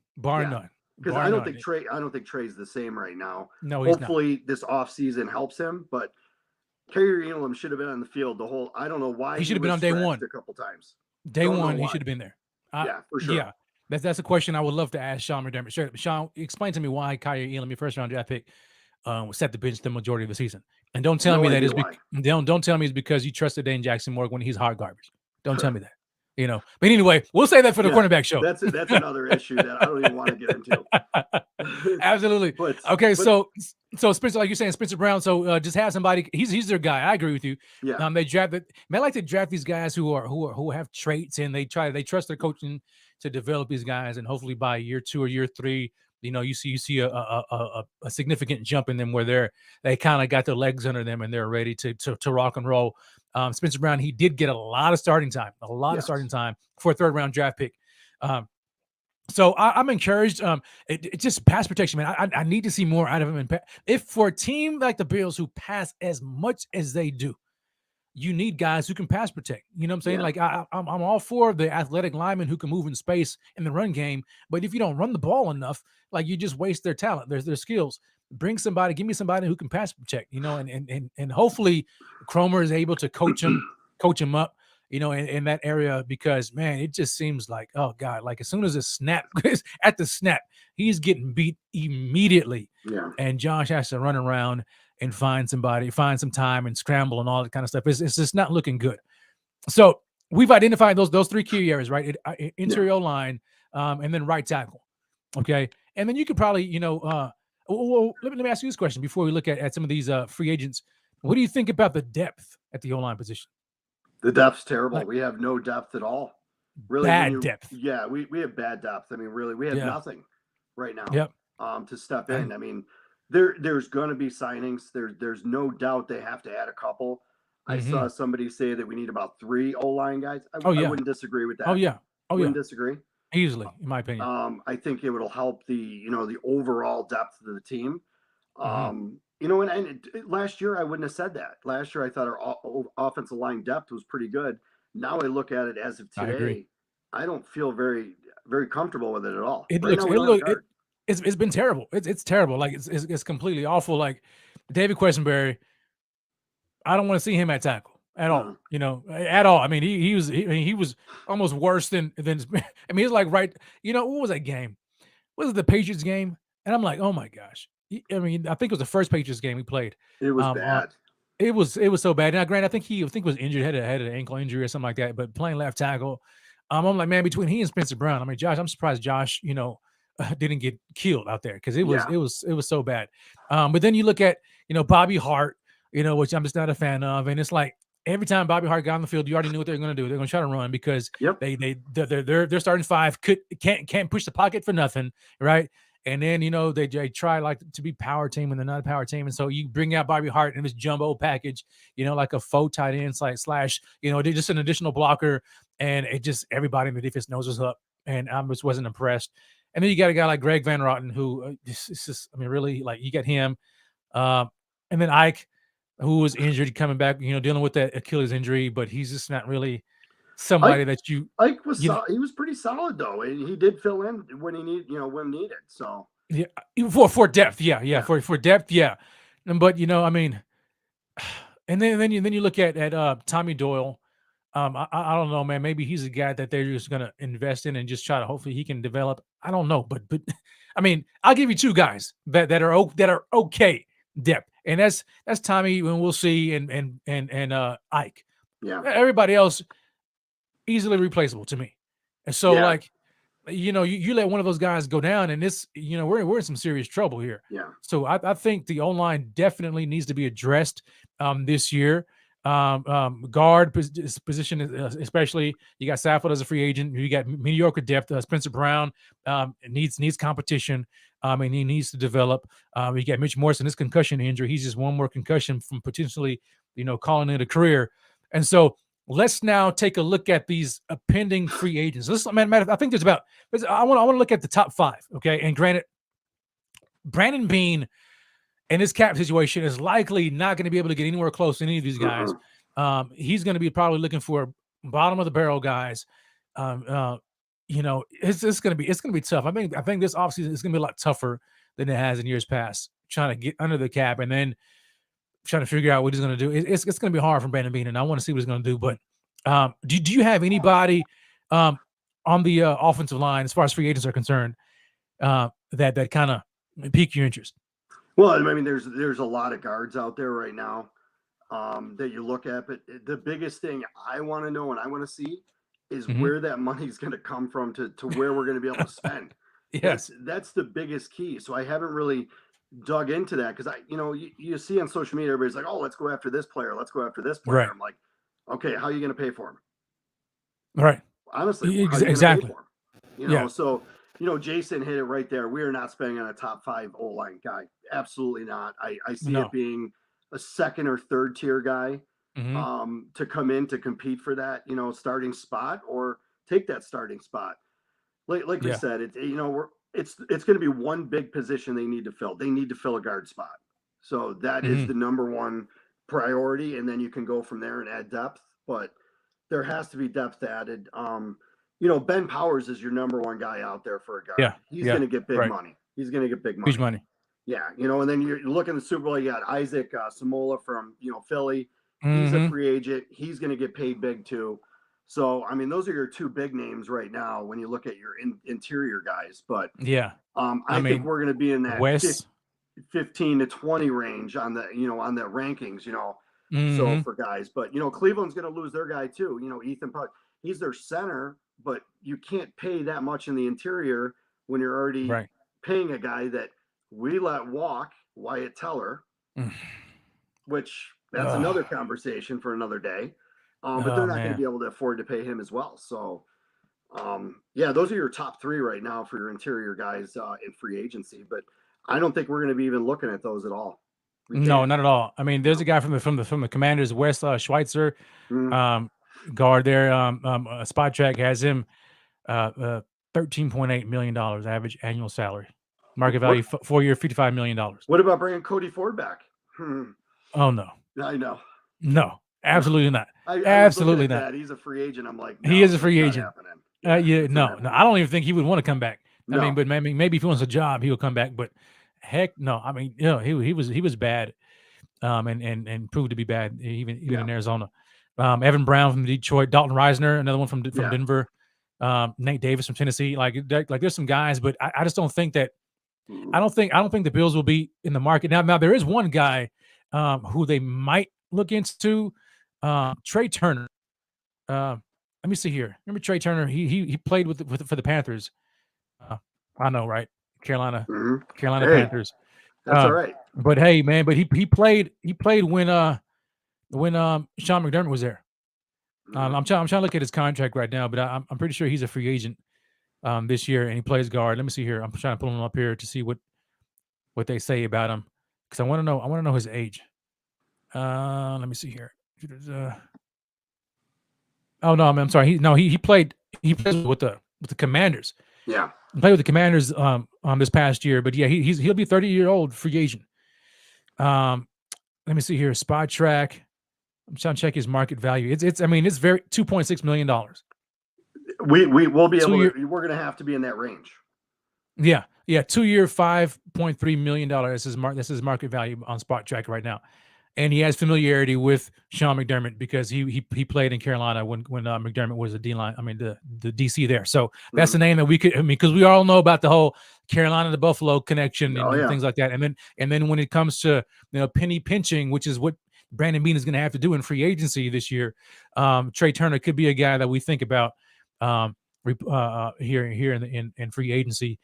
Because I don't think Trey's the same right now. No, he's Hopefully this offseason helps him, but Kyrie Elam should have been on the field the whole. I don't know why he should have been on day one a couple times. Day one, he should have been there. Yeah, for sure. Yeah, that's a question I would love to ask Sean McDermott. Sure, Sean, explain to me why Kyrie Elam, your first round draft pick, was set the bench the majority of the season, and don't tell me that is don't tell me it's because you trusted Dane Jackson Morgan when he's hot garbage. Don't tell me that. But anyway, we'll say that for the cornerback show. That's another issue that I don't even want to get into. Absolutely. So Spencer, like you're saying, Spencer Brown. So just have somebody. He's their guy. I agree with you. Yeah. They drafted. I like to draft these guys who have traits, and they trust their coaching to develop these guys, and hopefully by year 2 or year 3, you see a significant jump in them where they kind of got their legs under them and they're ready to rock and roll. Spencer Brown, he did get a lot of starting time for a third round draft pick. So I'm encouraged. It's just pass protection, man. I need to see more out of him. If for a team like the Bills who pass as much as they do, you need guys who can pass protect. You know what I'm saying? Yeah. Like I'm all for the athletic linemen who can move in space in the run game. But if you don't run the ball enough, like you just waste their talent, their skills. Give me somebody who can pass protect, and hopefully Cromer is able to coach him up, in that area, because man, it just seems like, oh God, like as soon as at the snap, he's getting beat immediately. Yeah. And Josh has to run around and find some time and scramble and all that kind of stuff. It's just not looking good. So we've identified those three key areas, right? Interior line, and then right tackle. Okay. And then you could probably, let me ask you this question before we look at some of these free agents. What do you think about the depth at the O-line position? The depth's terrible. We have no depth at all. Really bad depth. Yeah, we have bad depth. I mean, really, we have nothing right now. Yep. To step in. I mean, there's going to be signings. There's no doubt they have to add a couple. I saw somebody say that we need about 3 O-line guys. I wouldn't disagree with that. Wouldn't disagree. Easily, in my opinion. I think it will help the overall depth of the team. And last year I wouldn't have said that. Last year I thought our offensive line depth was pretty good. now I look at it as of I agree. today, I don't feel very, very comfortable with it at all. It Right looks now, we it don't have a look guard. it's been terrible. It's terrible. Like it's completely awful. Like David Questenberry, I don't want to see him at tackle at all. You know, at all. I mean, he was almost worse than. I mean, he's like right. You know, what was that game? Was it the Patriots game? And I'm like, oh my gosh. I mean, I think it was the first Patriots game we played. It was Um, uh, bad. it was so bad. Now, granted, I think was injured, had an ankle injury or something like that. But playing left tackle, I'm like, man, between he and Spencer Brown, I mean, Josh, I'm surprised Josh, didn't get killed out there because Yeah. it was so bad. But then you look at Bobby Hart, which I'm just not a fan of, and it's like every time Bobby Hart got on the field, you already knew what they're going to do. They're going to try to run because Yep. they're starting five can't push the pocket for nothing, right? And then they try like to be power team and they're not a power team, and so you bring out Bobby Hart in this jumbo package, like a faux tight end slash, they're just an additional blocker, and it just everybody in the defense knows what's up, and I just wasn't impressed. And then you got a guy like Greg Van Roten who just I mean, really, like you got him, and then Ike, who was injured coming back, dealing with that Achilles injury, but he's just not really somebody that you. Ike was he was pretty solid though, and he did fill in when he when needed. So yeah, for depth, yeah. For depth, yeah. But I mean, and then you look at Tommy Doyle. I don't know, man. Maybe he's a guy that they're just gonna invest in and just try to hopefully he can develop. I don't know, but I mean, I'll give you two guys that are okay depth, and that's Tommy, and we'll see, and Ike. Yeah. Everybody else easily replaceable to me, and so like. You let one of those guys go down, and this, we're in some serious trouble here. Yeah. So I think the O-line definitely needs to be addressed this year. Guard position, especially. You got Saffold as a free agent. You got mediocre depth. Spencer Brown needs competition. And he needs to develop. You got Mitch Morrison, his concussion injury. He's just one more concussion from potentially, calling it a career. And so let's now take a look at these pending free agents. I think I want to look at the top five. Okay. And granted, Brandon Beane and his cap situation is likely not going to be able to get anywhere close to any of these guys. He's going to be probably looking for bottom of the barrel guys. It's going to be tough. I think this offseason is going to be a lot tougher than it has in years past, trying to get under the cap and then trying to figure out what he's going to do. It's going to be hard for Brandon Beane, and I want to see what he's going to do. But do you have anybody on the offensive line as far as free agents are concerned that kind of pique your interest? Well, I mean, there's a lot of guards out there right now that you look at, but the biggest thing I want to know and I want to see is where that money's going to come from to where we're going to be able to spend. Yes, that's the biggest key. So I haven't really dug into that because you see on social media everybody's like, oh, let's go after this player, let's go after this player. Right. I'm like, okay, how are you going to pay for him? Right. Honestly, exactly. Pay for him? So Jason hit it right there. We are not spending on a top 5 O-line guy. Absolutely not. I see it being a second or third tier guy to come in to compete for that starting spot or take that starting spot. Like we said, it's going to be one big position they need to fill. They need to fill a guard spot. So that is the number one priority, and then you can go from there and add depth. But there has to be depth added. Ben Powers is your number one guy out there for a guard. Yeah, he's going to get big money. He's going to get big money. Huge money. Yeah, and then you look in the Super Bowl. You got Isaac Samola from Philly. He's a free agent. He's going to get paid big too. So I mean, those are your two big names right now when you look at your interior guys. But I think we're going to be in that 15 to 20 range on the on that rankings. So for guys, but Cleveland's going to lose their guy too. Ethan Puck. He's their center, but you can't pay that much in the interior when you're already paying a guy that we let walk, Wyatt Teller, which that's another conversation for another day. But they're not going to be able to afford to pay him as well. So, those are your top 3 right now for your interior guys in free agency. But I don't think we're going to be even looking at those at all. No, not at all. I mean, there's a guy from the Commanders, Wes Schweitzer, guard there. Spot Track has him $13.8 million average annual salary, market value 4-year, $55 million. What about bringing Cody Ford back? Oh no, I know. No, Absolutely not. I was Absolutely looking at not. that. He's a free agent. I'm like, He no, is a that's free not agent. happening. Yeah, It's no, not no. happening. I don't even think he would want to come back. I No. mean, but maybe if he wants a job, he'll come back. But heck, no. I mean, he was bad, and proved to be bad even in Arizona. Evan Brown from Detroit, Dalton Reisner, another one from Denver, Nate Davis from Tennessee. Like there's some guys, but I just don't think that. I don't think the Bills will be in the market now. Now there is one guy who they might look into, Trey Turner. Let me see here. Remember Trey Turner? He played for the Panthers. I know, right? Carolina Hey, Panthers. that's all right. But hey, man, but he played when Sean McDermott was there. I'm trying to look at his contract right now, but I'm pretty sure he's a free agent this year, and he plays guard. Let me see here. I'm trying to pull him up here to see what they say about him, because I want to know his age. Let me see here. Oh no, I'm sorry. He played with the Commanders. Yeah. He played with the Commanders this past year, but yeah, he'll be 30-year-old free agent. Let me see here. Spot Track. I'm trying to check his market value. It's very $2.6 million. We'll be able to. We're going to have to be in that range. Yeah. 2-year, $5.3 million. That's his market value on Spot Track right now. And he has familiarity with Sean McDermott because he played in Carolina when McDermott was the D-line. I mean the DC there. So that's the name that we could. I mean, because we all know about the whole Carolina to Buffalo connection and things like that. And then when it comes to penny pinching, which is what Brandon Beane is going to have to do in free agency this year, Trey Turner could be a guy that we think about here in free agency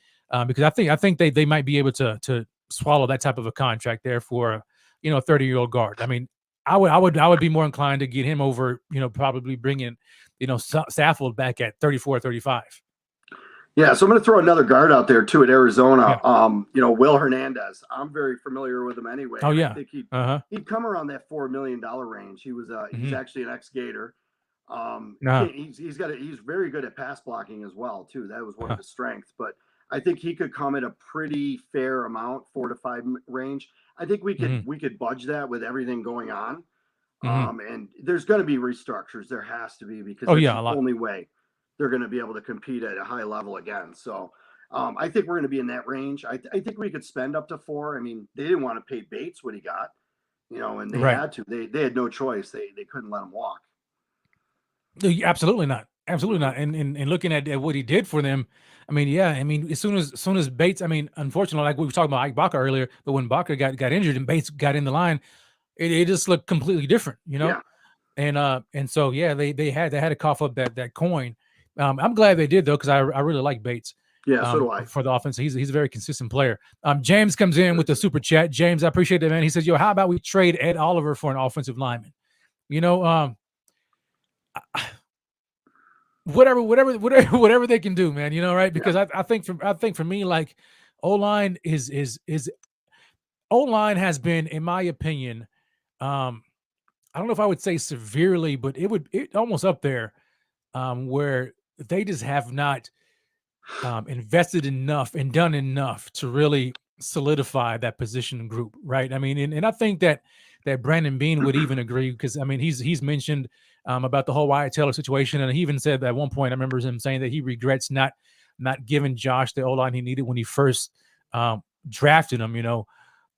because I think they might be able to swallow that type of a contract there for. 30-year-old guard. I mean, I would be more inclined to get him over, probably bringing, Saffold back at 34, 35. Yeah, so I'm going to throw another guard out there too at Arizona. Yeah. Will Hernandez. I'm very familiar with him anyway. Oh yeah, I think he'd come around that $4 million range. He was he's actually an ex-Gator. He's very good at pass blocking as well too. That was one of his strengths. But I think he could come at a pretty fair amount, 4 to 5 range. I think we could budge that with everything going on. And there's going to be restructures. There has to be because that's the only way they're going to be able to compete at a high level again. So I think we're going to be in that range. I think we could spend up to 4. I mean, they didn't want to pay Bates what he got, and they had to. They had no choice. They couldn't let him walk. Absolutely not. Absolutely not. And looking at what he did for them, I mean, as soon as Bates, I mean, unfortunately, like we were talking about Ike Baca earlier, but when Baca got injured and Bates got in the line, it just looked completely different, Yeah. And so they had to cough up that coin. I'm glad they did though, because I really like Bates. Yeah, so do I. For the offense, he's a very consistent player. James comes in with the super chat. James, I appreciate that, man. He says, "Yo, how about we trade Ed Oliver for an offensive lineman?" Whatever they can do, man. Right? Because I think for me, like O-line is O-line has been, in my opinion, I don't know if I would say severely, but it almost up there, where they just have not invested enough and done enough to really solidify that position group, right? I mean, and I think that Brandon Beane would even agree, because I mean he's mentioned about the whole Wyatt Taylor situation, and he even said that at one point, I remember him saying that he regrets not giving Josh the O-line he needed when he first drafted him,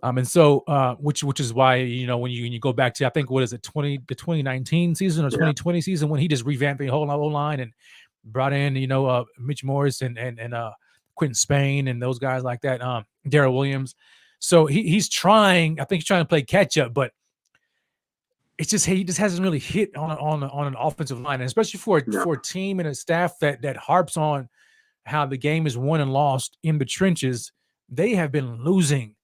and so which is why when you go back to, I think, what is it, the 2019 season or 2020 season, when he just revamped the whole O-line and brought in Mitch Morris and Quentin Spain and those guys like that, Darrell Williams. So he's trying. I think he's trying to play catch up, but it's just he just hasn't really hit on an offensive line, and especially for a team and a staff that harps on how the game is won and lost in the trenches. They have been losing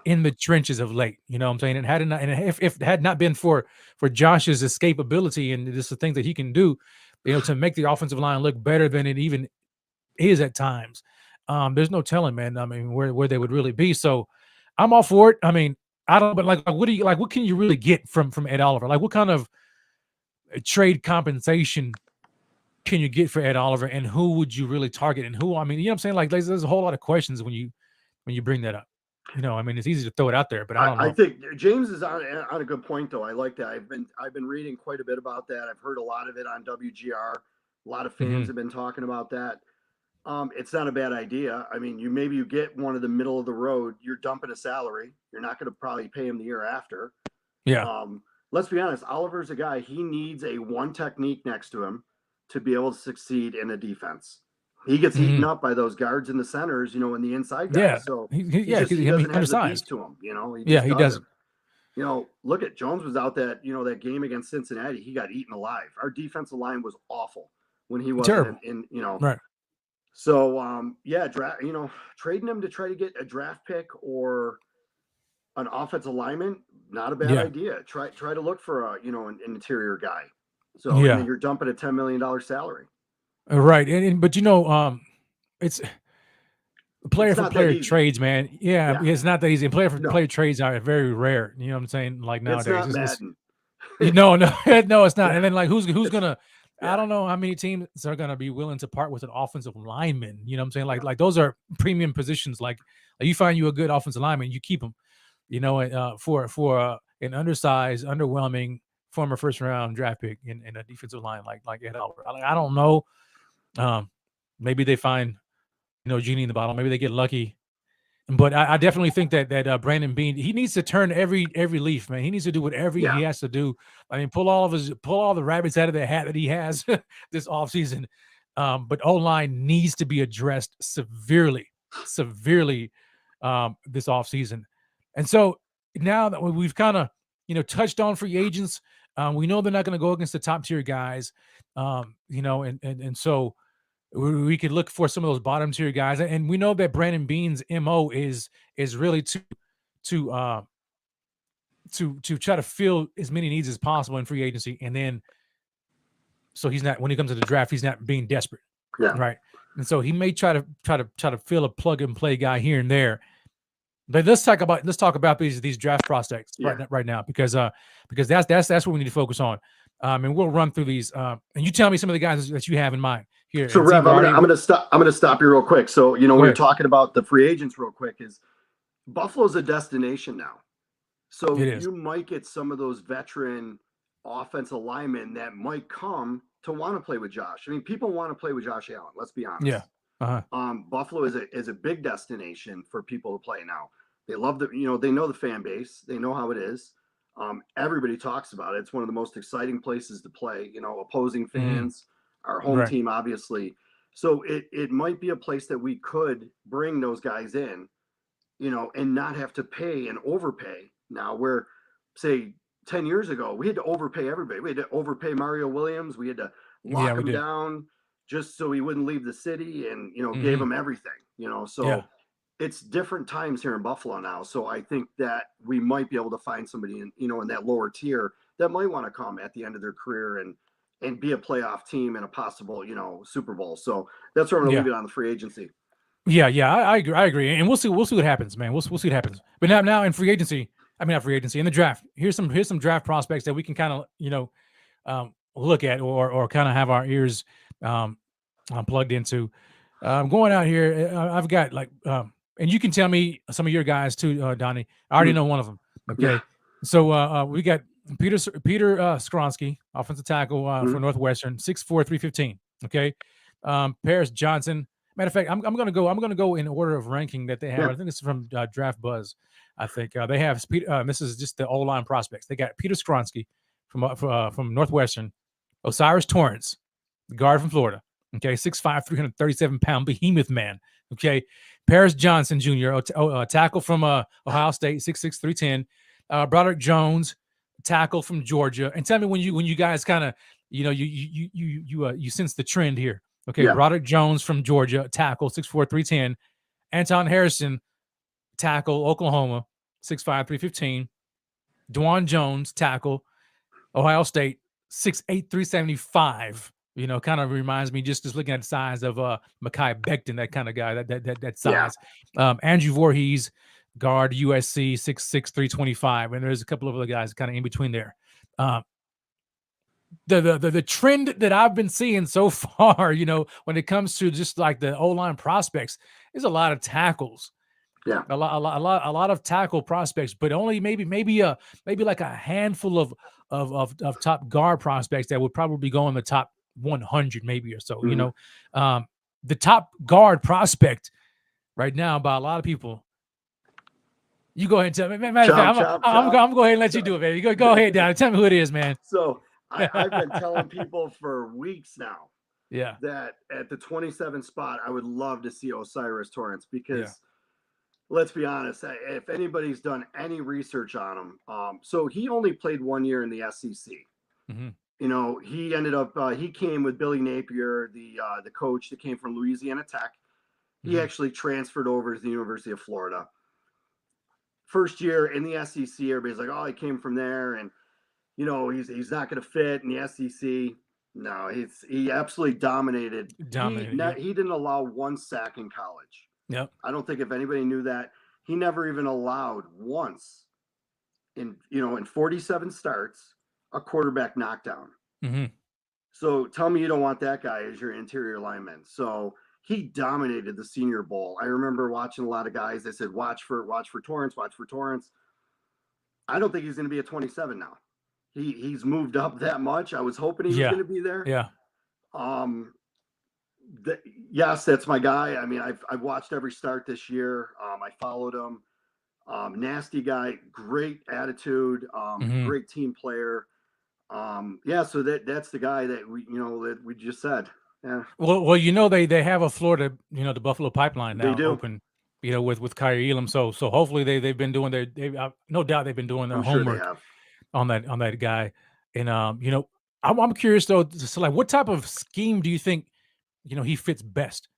in the trenches of late. You know what I'm saying? And if it had not been for Josh's escapability and just the things that he can do, to make the offensive line look better than it even is at times, there's no telling, man. I mean, where they would really be. So I'm all for it. I mean, I don't, but like what do you like? What can you really get from Ed Oliver? Like, what kind of trade compensation can you get for Ed Oliver, and who would you really target, and who? I mean, you know what I'm saying? Like, there's a whole lot of questions when you bring that up. I mean, it's easy to throw it out there, but I don't know. I think James is on a good point, though. I like that. I've been reading quite a bit about that. I've heard a lot of it on WGR. A lot of fans have been talking about that. It's not a bad idea. I mean, you get one of the middle of the road. You're dumping a salary. You're not going to probably pay him the year after. Yeah. Let's be honest. Oliver's a guy. He needs a one technique next to him to be able to succeed in a defense. He gets eaten up by those guards and the centers, and the inside guys. Yeah. So he doesn't have the beat to him. He doesn't. Look at Jones was out that game against Cincinnati. He got eaten alive. Our defensive line was awful when he wasn't in. Right. So trading him to try to get a draft pick or an offensive lineman, not a bad idea. Try to look for an interior guy. So and then you're dumping a $10 million salary. Right. But it's player for player trades, man. Yeah, it's not that easy. And player for player trades are very rare. You know what I'm saying? Like nowadays, it's not Madden. No, it's not. And then like who's gonna? I don't know how many teams are gonna be willing to part with an offensive lineman. You know what I'm saying? Like those are premium positions. Like you find you a good offensive lineman, you keep him. For an undersized, underwhelming former first round draft pick in a defensive line like Ed Oliver. I don't know. Maybe they find genie in the bottle. Maybe they get lucky. But I definitely think that Brandon Beane, he needs to turn every leaf, man. He needs to do whatever he has to do. I mean, pull all the rabbits out of the hat that he has this offseason. But O-line needs to be addressed severely this offseason. And so now that we've kind of touched on free agents, we know they're not going to go against the top tier guys, and so we could look for some of those bottom tier guys, and we know that Brandon Beane's MO is really to try to fill as many needs as possible in free agency, and then so he's not, when he comes to the draft, he's not being desperate, right? And so he may try to fill a plug and play guy here and there. But let's talk about these draft prospects right now because that's what we need to focus on. And we'll run through these. And you tell me some of the guys that you have in mind here. So Rev, I'm gonna stop you real quick. So we're talking about the free agents real quick. Is Buffalo's a destination now? So you might get some of those veteran offensive linemen that might come to want to play with Josh. I mean, people want to play with Josh Allen. Let's be honest. Yeah. Buffalo is a big destination for people to play now. They love they know the fan base. They know how it is. Everybody talks about it. It's one of the most exciting places to play. Opposing fans, our home team, obviously. So it might be a place that we could bring those guys in, and not have to pay and overpay. Now, where, say, 10 years ago, we had to overpay everybody. We had to overpay Mario Williams. We had to lock him down just so he wouldn't leave the city, and gave him everything. So it's different times here in Buffalo now. So I think that we might be able to find somebody in that lower tier that might want to come at the end of their career and be a playoff team and a possible Super Bowl. So that's where I'm going to leave it on the free agency. Yeah, I agree, and we'll see what happens, man. We'll see what happens. But now in free agency, not free agency, in the draft, here's some draft prospects that we can kind of look at or kind of have our ears plugged into. Going out here, I've got and you can tell me some of your guys too, Donnie. I already know one of them. Okay, so we got Peter Skronsky, offensive tackle from Northwestern, 6'4", 315. Okay, Paris Johnson. Matter of fact, I'm gonna go in order of ranking that they have. I think this is from Draft Buzz. I think they have. This is just the O-line prospects. They got Peter Skronsky from Northwestern, Osiris Torrance, the guard from Florida. Okay, 6'5", 337-pound behemoth man. Okay, Paris Johnson Jr., tackle from Ohio State, 6'6", 310. Broderick Jones, tackle from Georgia. And tell me when you guys kind of you sense the trend here. Okay, Broderick Jones from Georgia, tackle, 6'4", 310. Anton Harrison, tackle, Oklahoma, 6'5", 315. Dwan Jones, tackle, Ohio State, 6'8", 375. Kind of reminds me just looking at the size of Mekhi Becton, that kind of guy, that size. Andrew Voorhees, guard, USC, 6'6", 325. And there's a couple of other guys kind of in between there. The trend that I've been seeing so far, when it comes to just like the O-line prospects, is a lot of tackles. Yeah. A lot of tackle prospects, but only maybe like a handful of top guard prospects that would probably go in the top 100 maybe or so. You Mhm. know, the top guard prospect right now by a lot of people. You go ahead and tell me. Matter of Chomp, fact, chomp, I'm chomp. gonna go ahead and let you do it, baby. Go ahead, Don. Tell me who it is, man. So I've been telling people for weeks now Yeah, that at the 27 spot, I would love to see Osiris Torrance yeah. because let's be honest, if anybody's done any research on him, so he only played 1 year in the SEC. Mm-hmm. You know, he ended up he came with Billy Napier, the coach that came from Louisiana Tech. He Mm-hmm. actually transferred over to the University of Florida. First year in the SEC, everybody's like, "Oh, he came from there," and you know he's not going to fit in the SEC. No, he absolutely dominated. Dominated. Yep. He didn't allow one sack in college. Yep. I don't think if anybody knew that, he never even allowed once in 47 starts a quarterback knockdown. Mm-hmm. So tell me you don't want that guy as your interior lineman. So he dominated the Senior Bowl. I remember watching a lot of guys. They said watch for Torrance, watch for Torrance. I don't think he's going to be a 27 now. He's moved up that much. I was hoping he was Yeah. going to be there. Yeah. Um, yes, that's my guy. I mean, I've watched every start this year. I followed him. Nasty guy, great attitude, Mm-hmm. great team player. Yeah, so that's the guy that we just said. Yeah, Well, they have a Florida, the Buffalo Pipeline they now do. open, with Kyrie Elam. So hopefully they've been doing no doubt they've been doing their I'm sure they homework have. on that guy. And I'm curious though. So like, what type of scheme do you think he fits best?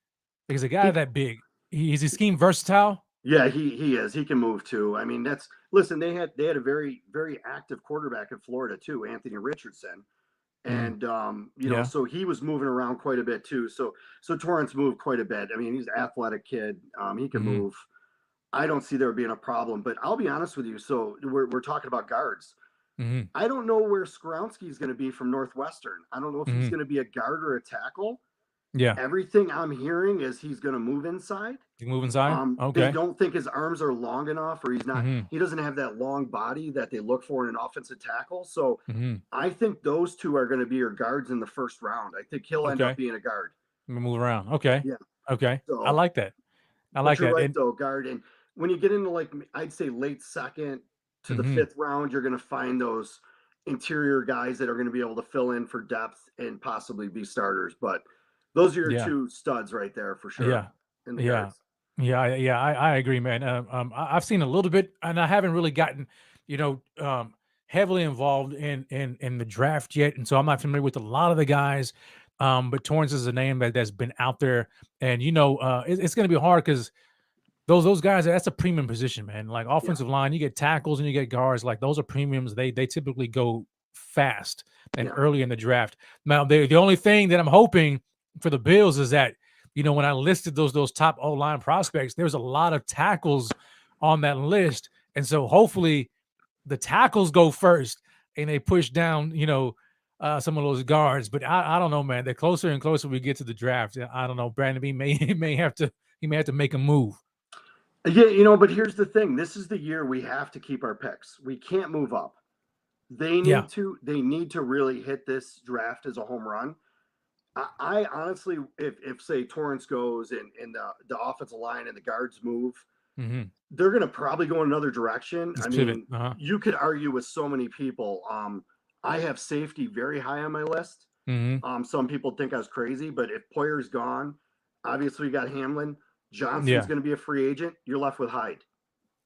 Because a guy He, that big, is his scheme versatile? yeah, he is. He can move too. I mean, listen. They had a very very active quarterback in Florida too, Anthony Richardson, Mm, and yeah. so he was moving around quite a bit too. So Torrance moved quite a bit. I mean, he's an athletic kid. He can Mm-hmm. move. I don't see there being a problem. But I'll be honest with you. So we're talking about guards. Mm-hmm. I don't know where Skronsky is going to be from Northwestern. I don't know if he's Mm-hmm. going to be a guard or a tackle. Yeah. Everything I'm hearing is he's going to move inside. You move inside. They Okay. don't think his arms are long enough, or he's not. Mm-hmm. He doesn't have that long body that they look for in an offensive tackle. So Mm-hmm. I think those two are going to be your guards in the first round. I think he'll end up Okay. being a guard. Move around. Okay. Yeah. Okay. I So, like that. I but like you're that. right And though, guard. And when you get into I'd say late second to the mm-hmm. fifth round, you're going to find those interior guys that are going to be able to fill in for depth and possibly be starters. But those are your Yeah. two studs right there for sure Yeah. in the Yeah. guards. Yeah. I agree, man. I've seen a little bit, and I haven't really gotten, you know, um, heavily involved in the draft yet, and so I'm not familiar with a lot of the guys. But Torrance is a name that's been out there, and it's going to be hard because those guys, that's a premium position, man. Like Yeah. offensive line, you get tackles and you get guards. Like those are premiums. They typically go fast and Yeah. early in the draft. Now, the only thing that I'm hoping for the Bills is that when I listed those top O line prospects, there's a lot of tackles on that list, and so hopefully the tackles go first and they push down some of those guards. But I don't know, man. The closer and closer we get to the draft, I don't know. Brandon he may have to make a move. Yeah, but here's the thing. This is the year we have to keep our picks. We can't move up. They Yeah. need to really hit this draft as a home run. I honestly, if say Torrance goes and the offensive line and the guards move, Mm-hmm. they're going to probably go another direction. Let's I pivot. mean, Uh-huh. you could argue with so many people. I have safety very high on my list. Mm-hmm. Some people think I was crazy, but if Poyer's gone, obviously you got Hamlin. Johnson's Yeah. going to be a free agent. You're left with Hyde.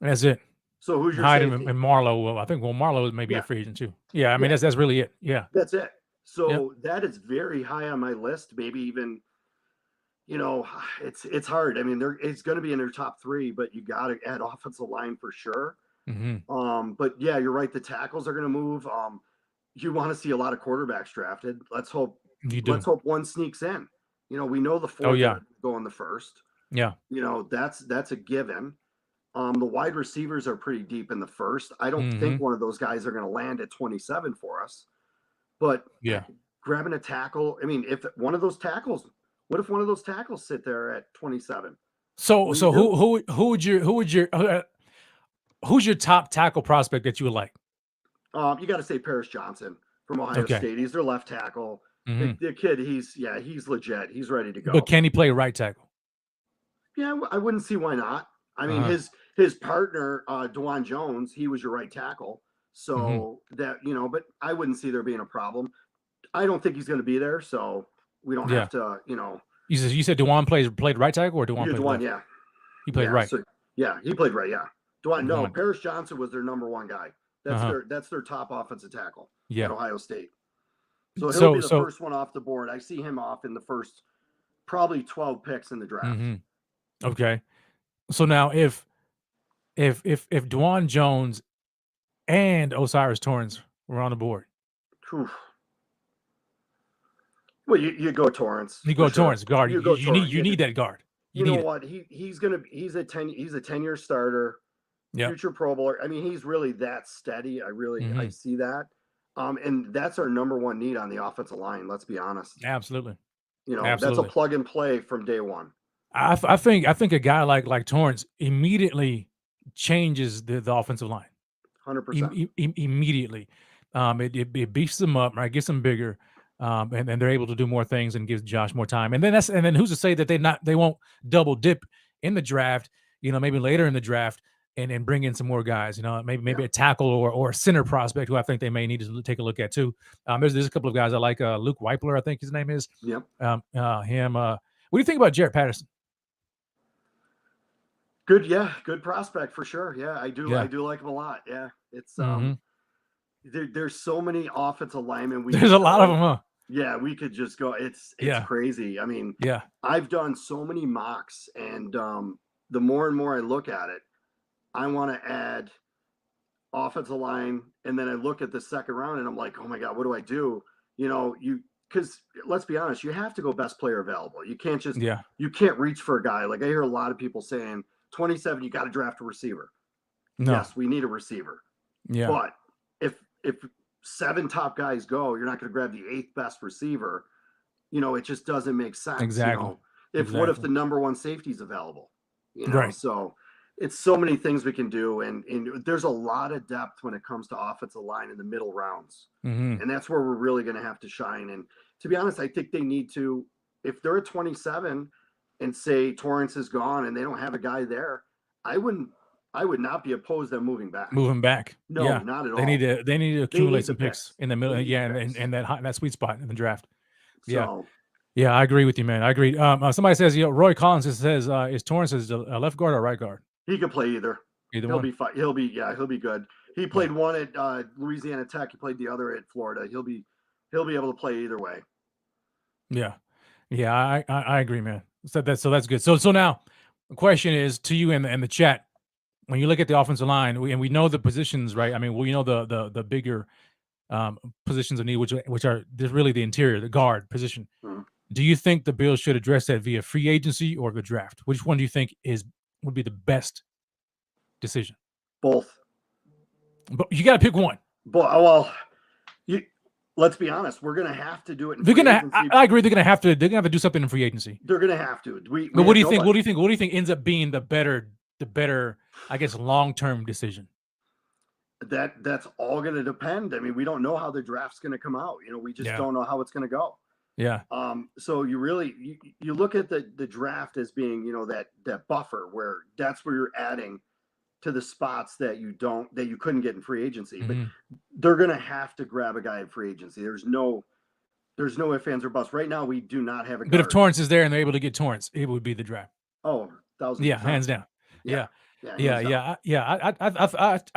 That's it. So who's your Hyde safety? and Marlowe. Well, I think Marlowe is maybe a Yeah, free agent too. Yeah, I mean yeah, that's really it. Yeah. that's it. Yep. So that is very high on my list. Maybe even, it's hard. I mean, it's going to be in their top three, but you got to add offensive line for sure. Mm-hmm. But yeah, you're right. The tackles are going to move. You want to see a lot of quarterbacks drafted. Let's hope. You Let's do. hope one sneaks in. We know the Oh fourth yeah. go in the first. Yeah. That's a given. The wide receivers are pretty deep in the first. I don't Mm-hmm. think one of those guys are going to land at 27 for us. But Yeah. grabbing a tackle, I mean, what if one of those tackles sit there at 27? So who's your top tackle prospect that you would like? You got to say Paris Johnson from Ohio State. He's their left tackle. The kid, he's legit. He's ready to go. But can he play right tackle? Yeah, I wouldn't see why not. I mean, his partner, DeJuan Jones, he was your right tackle. So that, but I wouldn't see there being a problem. I don't think he's going to be there, so we don't have to, You said DeJuan played right tackle, or DeJuan played left? Yeah. He played right. So, he played right, yeah. No, Paris Johnson was their number one guy. That's their top offensive tackle at Ohio State. So he'll be the first one off the board. I see him off in the first probably 12 picks in the draft. Okay. So now if DeJuan Jones and Osiris Torrance were on the board. Whew. Well, you go Torrance. You go Torrance, guard. You need that guard. You know what? He's a 10-year starter. Future Pro Bowler. I mean, he's really that steady. I see that. And that's our number one need on the offensive line. Let's be honest. Absolutely. That's a plug and play from day one. I think a guy like Torrance immediately changes the offensive line. 100%. Immediately. It beefs them up, right? Gets them bigger. And they're able to do more things and gives Josh more time. And then who's to say that they won't double dip in the draft, maybe later in the draft and bring in some more guys, maybe a tackle or a center prospect who I think they may need to take a look at too. There's a couple of guys I like. Luke Weipler, I think his name is. Yep. Him. What do you think about Jarrett Patterson? Good prospect for sure. Yeah, I do like him a lot. Yeah, it's there's so many offensive linemen. There's a lot of them, huh? Yeah, we could just go. It's crazy. I mean, I've done so many mocks, and the more and more I look at it, I want to add offensive line, and then I look at the second round, and I'm like, oh my god, what do I do? Because let's be honest, you have to go best player available. You can't just you can't reach for a guy. Like I hear a lot of people saying, 27, you got to draft a receiver. No. Yes, we need a receiver. Yeah, but if 7 top guys go, you're not going to grab the 8th best receiver. It just doesn't make sense. Exactly. What if the number one safety is available? Right. So it's so many things we can do, and there's a lot of depth when it comes to offensive line in the middle rounds, and that's where we're really going to have to shine. And to be honest, I think they need to, if they're at 27 and say Torrance is gone and they don't have a guy there, I would not be opposed to moving back. No, not at all. They need to accumulate some picks in the middle. And that sweet spot in the draft. So, yeah, I agree with you, man. I agree. Somebody says, Roy Collins says, is Torrance a left guard or right guard? He can play either. He'll be fine. He'll be good. He played one at Louisiana Tech. He played the other at Florida. He'll be able to play either way. Yeah, I agree, man. So that's good. So now the question is to you and the chat. When you look at the offensive line, we know the positions, right? I mean, we know the bigger positions of need, which are really the interior, the guard position. Mm-hmm. Do you think the Bills should address that via free agency or the draft? Which one do you think would be the best decision? Both. But you got to pick one. Let's be honest. We're going to have to do it. I agree. They're going to have to do something in free agency. They're going to have to. But what do you think? What do you think ends up being the better, I guess, long-term decision? That's all going to depend. I mean, we don't know how the draft's going to come out. We just don't know how it's going to go. Yeah. So you really you look at the draft as being, that buffer where that's where you're adding to the spots that you couldn't get in free agency. Mm-hmm. But they're going to have to grab a guy in free agency. There's no ifs, ands, or buts. Right now, we do not have a guard. But if Torrance is there and they're able to get Torrance, it would be the draft. Oh, 1,000%. Yeah, hands down. Yeah. I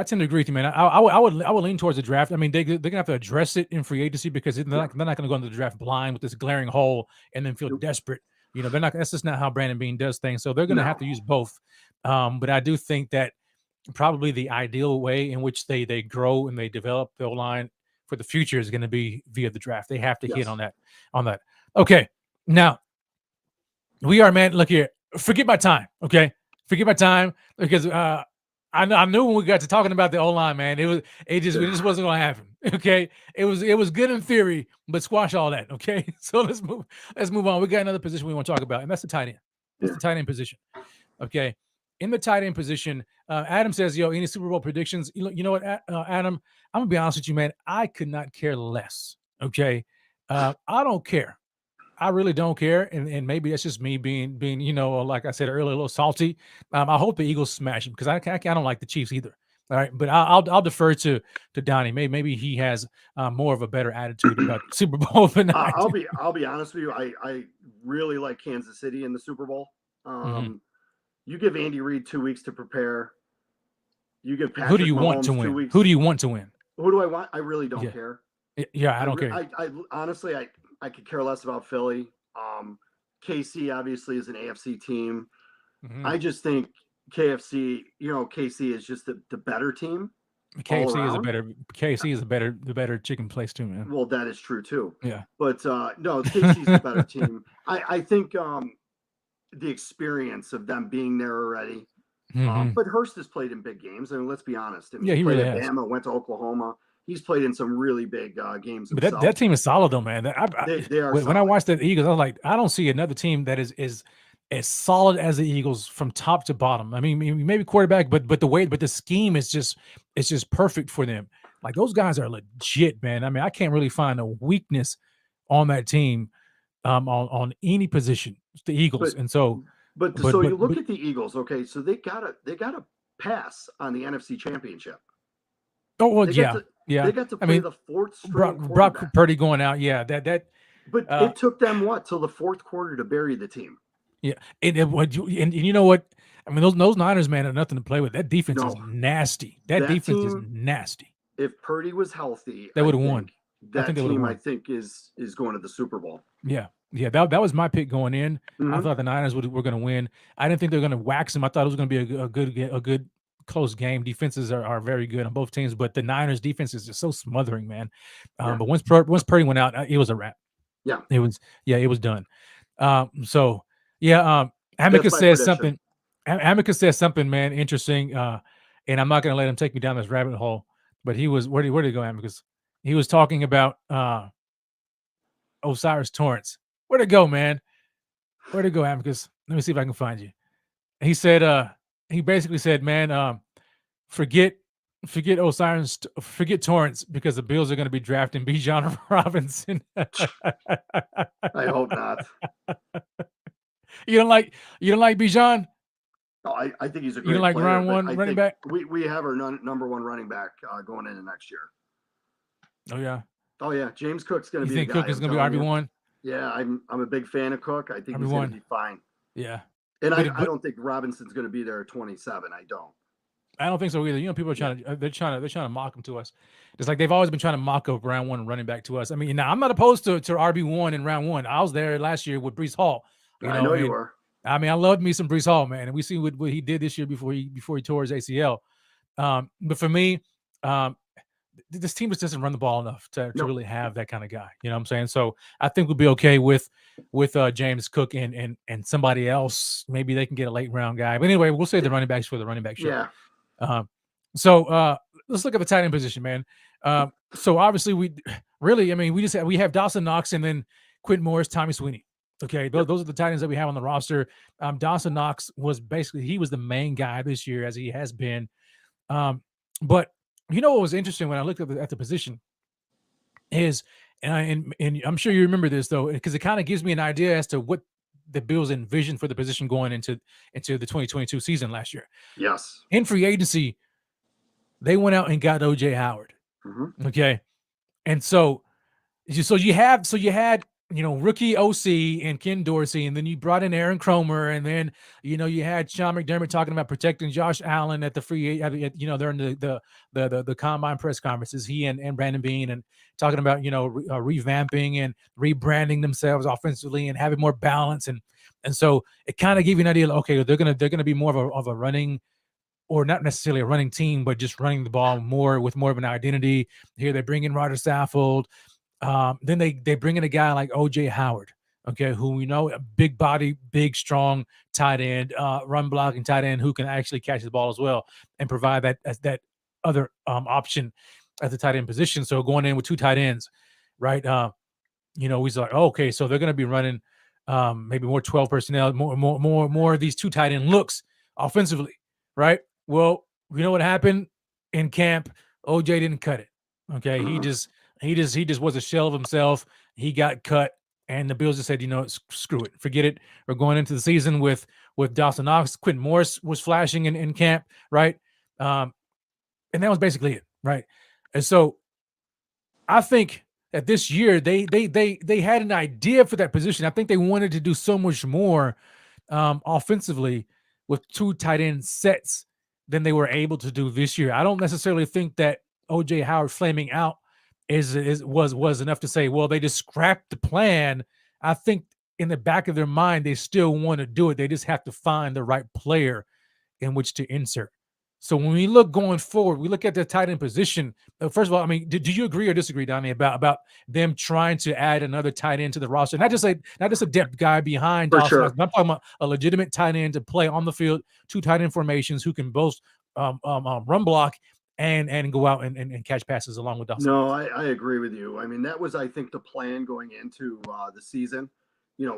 tend to agree with you, man. I would lean towards the draft. I mean, they're gonna have to address it in free agency because they're not going to go into the draft blind with this glaring hole and then feel desperate. They're not. That's just not how Brandon Beane does things. So they're going to have to use both. But I do think that probably the ideal way in which they grow and they develop the O-line for the future is going to be via the draft. They have to hit on that. Okay, now we are, man. Look here. Forget my time. Okay. Forget my time because I knew when we got to talking about the O-line, man, it just wasn't going to happen. Okay, it was good in theory, but squash all that. Okay, so let's move on. We got another position we want to talk about, and that's the tight end. That's the tight end position. Okay. In the tight end position, Adam says, yo, any Super Bowl predictions? You know what, Adam? I'm going to be honest with you, man. I could not care less. Okay. I don't care. I really don't care, and maybe that's just me being like I said earlier, a little salty. I hope the Eagles smash them because I don't like the Chiefs either. All right, but I'll defer to Donnie. Maybe he has more of a better attitude about Super Bowl than I do. I'll be honest with you. I really like Kansas City in the Super Bowl. You give Andy Reid 2 weeks to prepare. You give Patrick Who do you Mahomes want to 2 win? weeks. Who do you want to win? Who do I want? I really don't care. Yeah, I don't care. I honestly, I could care less about Philly. KC obviously is an AFC team. I just think KC is just the better team. KFC is the better chicken place too, man. Well, that is true too. Yeah. But no, KC's the better team. I think the experience of them being there already. But Hurst has played in big games, and let's be honest. Yeah, he really has. Bama, went to Oklahoma. He's played in some really big games. But that team is solid though, man. They are. When I watched the Eagles, I was like, I don't see another team that is as solid as the Eagles from top to bottom. I mean, maybe quarterback, but the scheme is just perfect for them. Like those guys are legit, man. I mean, I can't really find a weakness on that team, on any position. The Eagles, so you look at the Eagles. Okay, so they gotta pass on the NFC Championship. Oh well, yeah. They got to play the fourth string. Brock Purdy going out, yeah. That. But it took them till the fourth quarter to bury the team. Yeah, and you know what? I mean, those Niners, man, are nothing to play with. That defense is nasty. That defense is nasty. If Purdy was healthy, they would have won. That team, I think, is going to the Super Bowl. Yeah. That was my pick going in. I thought the Niners were going to win. I didn't think they were going to wax them. I thought it was going to be a good close game. Defenses are very good on both teams, but the Niners defense is just so smothering, man. But once Purdy went out, it was a wrap. Yeah, it was done. Amicus says something. Amicus says something, man, interesting. And I'm not going to let him take me down this rabbit hole. But he was where did he go, Amicus? He was talking about Osiris Torrance. Where'd it go, man? Where'd it go, Amicus? Let me see if I can find you. He said, he basically said, man, forget Osiris, forget Torrance because the Bills are going to be drafting Bijan Robinson. I hope not. You don't like Bijan? No, I think he's a great You don't like player, round one running back? We have our number one running back going into next year. Oh yeah. James Cook's going to be. You think Cook is going to be RB1? Yeah, I'm a big fan of Cook. I think he's going to be fine. Yeah. And I don't think Robinson's going to be there at 27. I don't think so either. You know, people are they're trying to mock him to us. It's like they've always been trying to mock a round one running back to us. I mean, now I'm not opposed to RB1 in round one. I was there last year with Breece Hall. I know you were. I mean, I loved me some Breece Hall, man, and we see what he did this year before he tore his ACL. But for me, this team just doesn't run the ball enough to really have that kind of guy. You know what I'm saying? So I think we'll be okay with James Cook and somebody else. Maybe they can get a late round guy. But anyway, we'll save the running backs for the running back show. Yeah. So let's look at the tight end position, man. So obviously we have Dawson Knox and then Quentin Morris, Tommy Sweeney. Okay, those are the tight ends that we have on the roster. Dawson Knox was the main guy this year, as he has been. But you know what was interesting when I looked at the position is, and I'm sure you remember this though, because it kind of gives me an idea as to what the Bills envisioned for the position going into the 2022 season last year. Yes. In free agency, they went out and got O.J. Howard. Mm-hmm. Okay, and so you had rookie OC and Ken Dorsey, and then you brought in Aaron Cromer, and then you had Sean McDermott talking about protecting Josh Allen at the during the combine press conferences. He and Brandon Beane and talking about revamping and rebranding themselves offensively and having more balance, and so it kind of gave you an idea. Okay, they're gonna be more of a running, or not necessarily a running team, but just running the ball more with more of an identity. Here they bring in Roger Saffold. Then they bring in a guy like O.J. Howard, okay, who we know, a big body, big, strong tight end, run blocking tight end who can actually catch the ball as well and provide that other option at the tight end position. So going in with two tight ends, right? He's like, okay, so they're going to be running maybe more 12 personnel, more of these two tight end looks offensively, right? Well, you know what happened in camp? OJ didn't cut it. Okay, he just was a shell of himself. He got cut, and the Bills just said, screw it, forget it. We're going into the season with Dawson Knox. Quentin Morris was flashing in camp, right? And that was basically it, right? And so I think that this year they had an idea for that position. I think they wanted to do so much more offensively with 2 tight end sets than they were able to do this year. I don't necessarily think that OJ Howard flaming out was enough to say, well, they just scrapped the plan. I think in the back of their mind, they still want to do it. They just have to find the right player in which to insert. So when we look going forward, we look at the tight end position. First of all, I mean, do you agree or disagree, Donnie, about them trying to add another tight end to the roster? Not just a depth guy behind For Dawson. sure. I'm talking about a legitimate tight end to play on the field, 2 tight end formations who can both run block and go out and catch passes along with Dawson. No, I agree with you. I mean, that was, I think, the plan going into the season.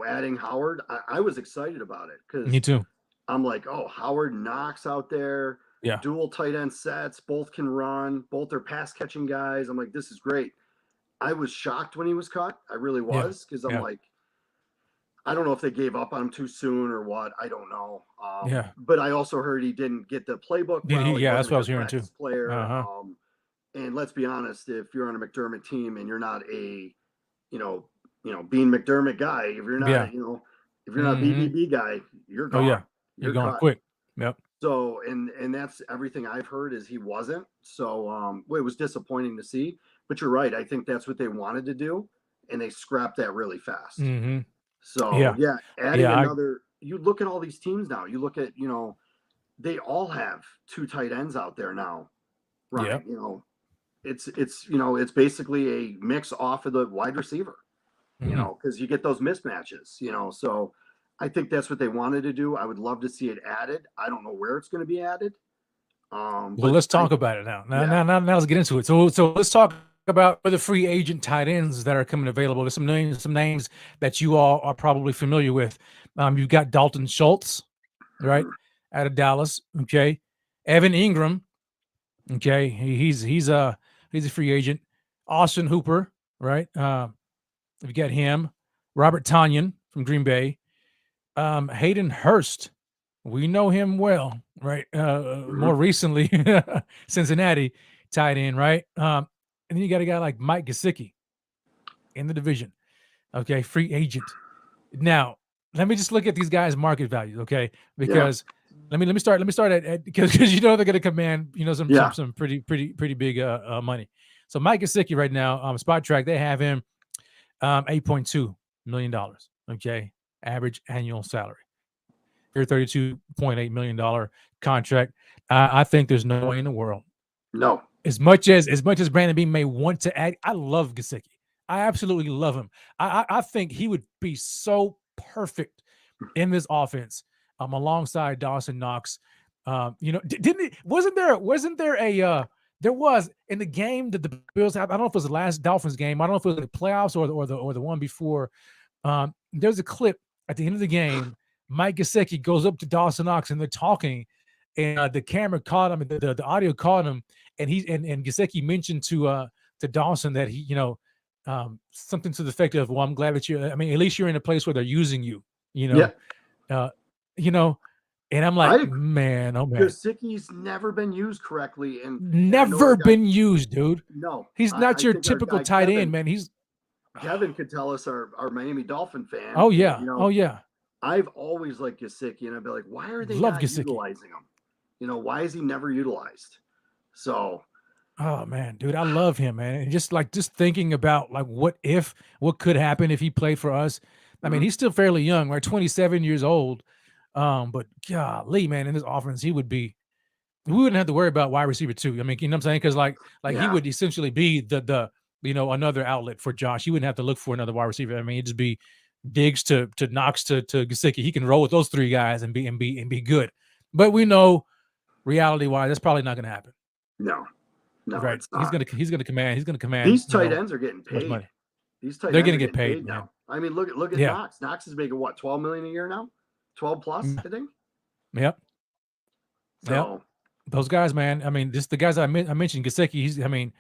Adding Howard, I was excited about it because Me too. I'm like, oh, Howard, Knox out there, Yeah. dual tight end sets, both can run, both are pass catching guys. I'm like, this is great. I was shocked when he was cut. I really was, because I'm like, I don't know if they gave up on him too soon or what. I don't know. But I also heard he didn't get the playbook well. Yeah, that's what I was hearing too. Player. And let's be honest, if you're on a McDermott team and you're not a, Bean McDermott guy, if you're not, if you're not a BBB guy, you're gone. Oh yeah, you're going cut. quick. Yep. So, and that's everything I've heard is he wasn't. So, it was disappointing to see. But you're right. I think that's what they wanted to do, and they scrapped that really fast. Mm-hmm. So adding another. You look at all these teams now. You look at they all have 2 tight ends out there now, right? Yep. It's basically a mix off of the wide receiver, because you get those mismatches, So I think that's what they wanted to do. I would love to see it added. I don't know where it's going to be added. Well, let's talk about it now. Now let's get into it. So let's talk about the free agent tight ends that are coming available. There's some names that you all are probably familiar with. You've got Dalton Schultz, right, out of Dallas. Okay, Evan Ingram. Okay, he's a free agent. Austin Hooper, right? We've got him. Robert Tonyan from Green Bay. Hayden Hurst. We know him well, right? More recently, Cincinnati tight end, right? And then you got a guy like Mike Gesicki in the division. Okay, free agent. Now, let me just look at these guys' market values, okay? Because let me start at because they're going to command some pretty big money. So Mike Gesicki right now, Spot Track, they have him $8.2 million. Okay, average annual salary. Your $32.8 million contract. I think there's no way in the world. No. As much as Brandon Beane may want to add, I love Gesicki. I absolutely love him. I think he would be so perfect in this offense, alongside Dawson Knox. Wasn't there there was in the game that the Bills have, I don't know if it was the last Dolphins game, I don't know if it was the playoffs or the one before. There's a clip at the end of the game. Mike Gesicki goes up to Dawson Knox and they're talking, and the camera caught him, and the audio caught him, and Gesicki mentioned to Dawson that he, something to the effect of, well, I'm glad that at least you're in a place where they're using you, and I'm like, man, oh man. Gesicki's never been used correctly, and never been used, dude. No, he's not your typical tight end, man. Kevin could tell us, our Miami Dolphin fan. Oh yeah, oh yeah. I've always liked Gesicki, and I'd be like, why are they not utilizing him? Why is he never utilized? So, oh man, dude, I love him, man. And just thinking about what could happen if he played for us. I mean, he's still fairly young, right? 27 years old. But golly, man, in this offense, we wouldn't have to worry about wide receiver 2. I mean, you know what I'm saying? Because he would essentially be the another outlet for Josh. He wouldn't have to look for another wide receiver. I mean, it'd just be Diggs to Knox to Gesicki. He can roll with those 3 guys and be good. But we know, reality wise, that's probably not going to happen. No, right? He's gonna command. These tight ends are getting paid. Money. They're going to get paid now. I mean, look at Knox. Knox is making what, $12 million a year now? 12 plus, I think. Yep. So those guys, man. I mean, just the guys I mentioned, Gesicki.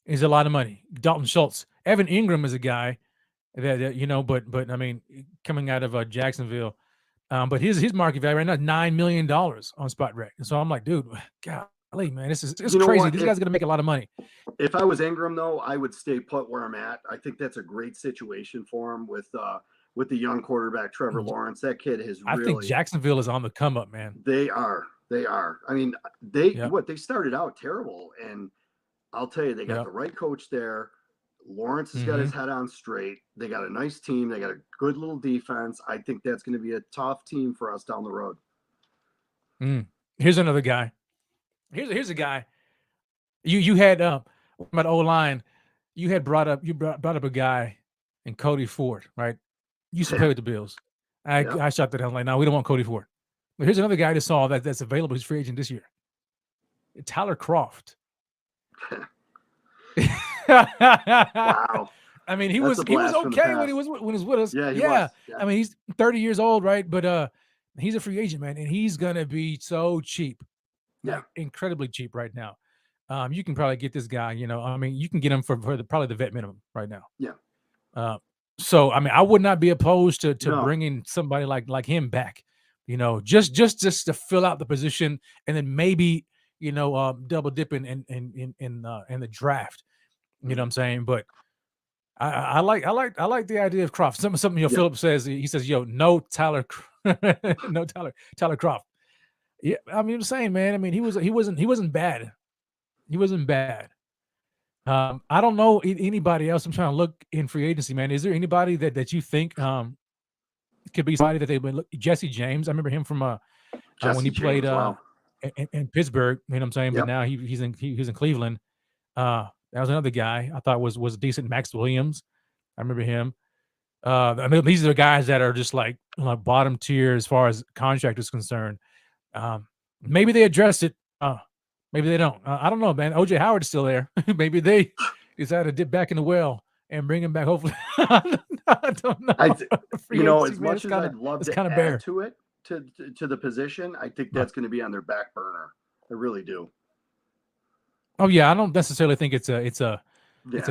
He's a lot of money. Dalton Schultz, Evan Ingram is a guy that but I mean, coming out of Jacksonville. But his market value right now is $9 million on Spot Rec. And so I'm like, dude, golly, man, it's crazy. What? These guys are gonna make a lot of money. If I was Ingram, though, I would stay put where I'm at. I think that's a great situation for him with the young quarterback Trevor Lawrence. That kid has I think Jacksonville is on the come up, man. They are. I mean, they started out terrible, and I'll tell you, they got the right coach there. Lawrence has got his head on straight. They got a nice team. They got a good little defense. I think that's going to be a tough team for us down the road. Here's another guy. Here's a guy. You had about O-line. You had brought up a guy in Cody Ford, right? You used to play with the Bills. I shot that down like, no, we don't want Cody Ford. But here's another guy that saw that's available. He's free agent this year. Tyler Kroft. Wow. I mean, he was okay when he was with us. Yeah, he was. I mean, he's 30 years old, right? But he's a free agent, man, and he's gonna be so cheap. Yeah, like, incredibly cheap right now. You can probably get this guy, I mean, you can get him for probably the vet minimum right now. Yeah. So I mean, I would not be opposed to No. bringing somebody like him back, just to fill out the position, and then maybe double dipping in the draft. You know what I'm saying? But I like the idea of Kroft. Something Philip says. He says, no Tyler Kroft. Yeah, I mean, I'm saying, man. I mean, he wasn't bad. He wasn't bad. I don't know anybody else. I'm trying to look in free agency, man. Is there anybody that you think could be somebody that they've been? Jesse James. I remember him from when he played in Pittsburgh. You know what I'm saying? But now he's in Cleveland. That was another guy I thought was decent. Max Williams. I remember him. I mean, these are the guys that are just like bottom tier as far as contract is concerned. Maybe they addressed it. Maybe they don't. I don't know, man. OJ Howard's still there. Maybe they decide to dip back in the well and bring him back. Hopefully, I don't know. As much as I'd love to add to it, to the position, I think that's going to be on their back burner. I really do. Oh yeah, I don't necessarily think it's a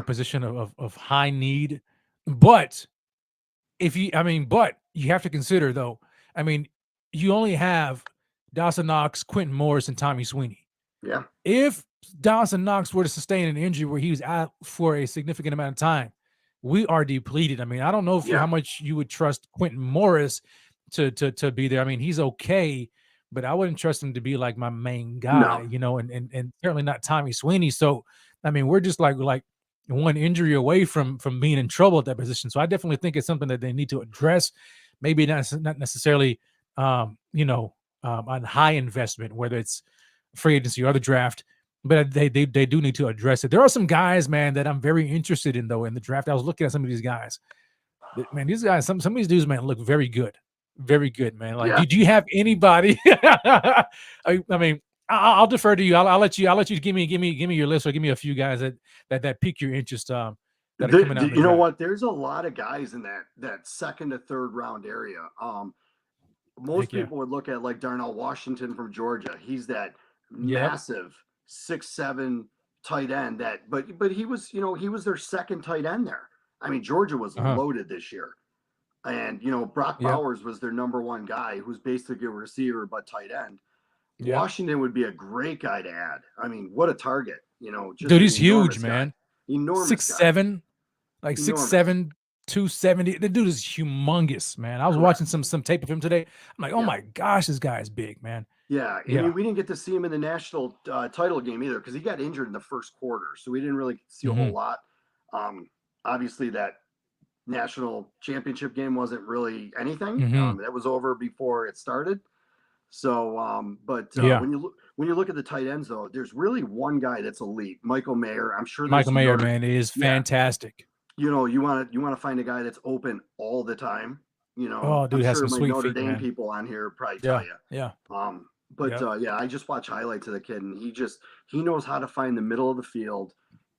position of high need, but but you have to consider though. I mean, you only have Dawson Knox, Quentin Morris, and Tommy Sweeney. Yeah. If Dawson Knox were to sustain an injury where he was out for a significant amount of time, we are depleted. I mean, I don't know how much you would trust Quentin Morris to be there. I mean, he's okay, but I wouldn't trust him to be like my main guy, and certainly not Tommy Sweeney. So, I mean, we're just like one injury away from being in trouble at that position. So I definitely think it's something that they need to address. Maybe not necessarily, on high investment, whether it's free agency or the draft, but they do need to address it. There are some guys, man, that I'm very interested in though in the draft. I was looking at some of these guys. Man, these guys, some of these dudes, man, look very good, man. Like, do you have anybody? I mean, I'll defer to you. I'll let you give me your list, or give me a few guys that pique your interest. That are coming out. You know what? There's a lot of guys in that second to third round area. Most people would look at like Darnell Washington from Georgia. He's that massive 6'7" tight end but he was he was their second tight end there. I mean, Georgia was loaded this year, and Brock Bowers was their number one guy, who's basically a receiver but tight end. Washington would be a great guy to add. I mean, what a target. Dude, he's huge, man. Enormous. 6'7", like 6'7", 270. The dude is humongous, man. I was watching some tape of him today. I'm like, oh my gosh, this guy is big, man. Yeah, I mean, we didn't get to see him in the national title game either, because he got injured in the first quarter, so we didn't really see a whole lot. Obviously, that national championship game wasn't really anything. That was over before it started. So, when you look at the tight ends, though, there's really one guy that's elite, Michael Mayer. I'm sure Michael Mayer, man, is fantastic. You want to find a guy that's open all the time. Oh, dude, has some sweet Notre feet, Dame man. people on here probably tell you. Yeah. I just watch highlights of the kid, and he knows how to find the middle of the field.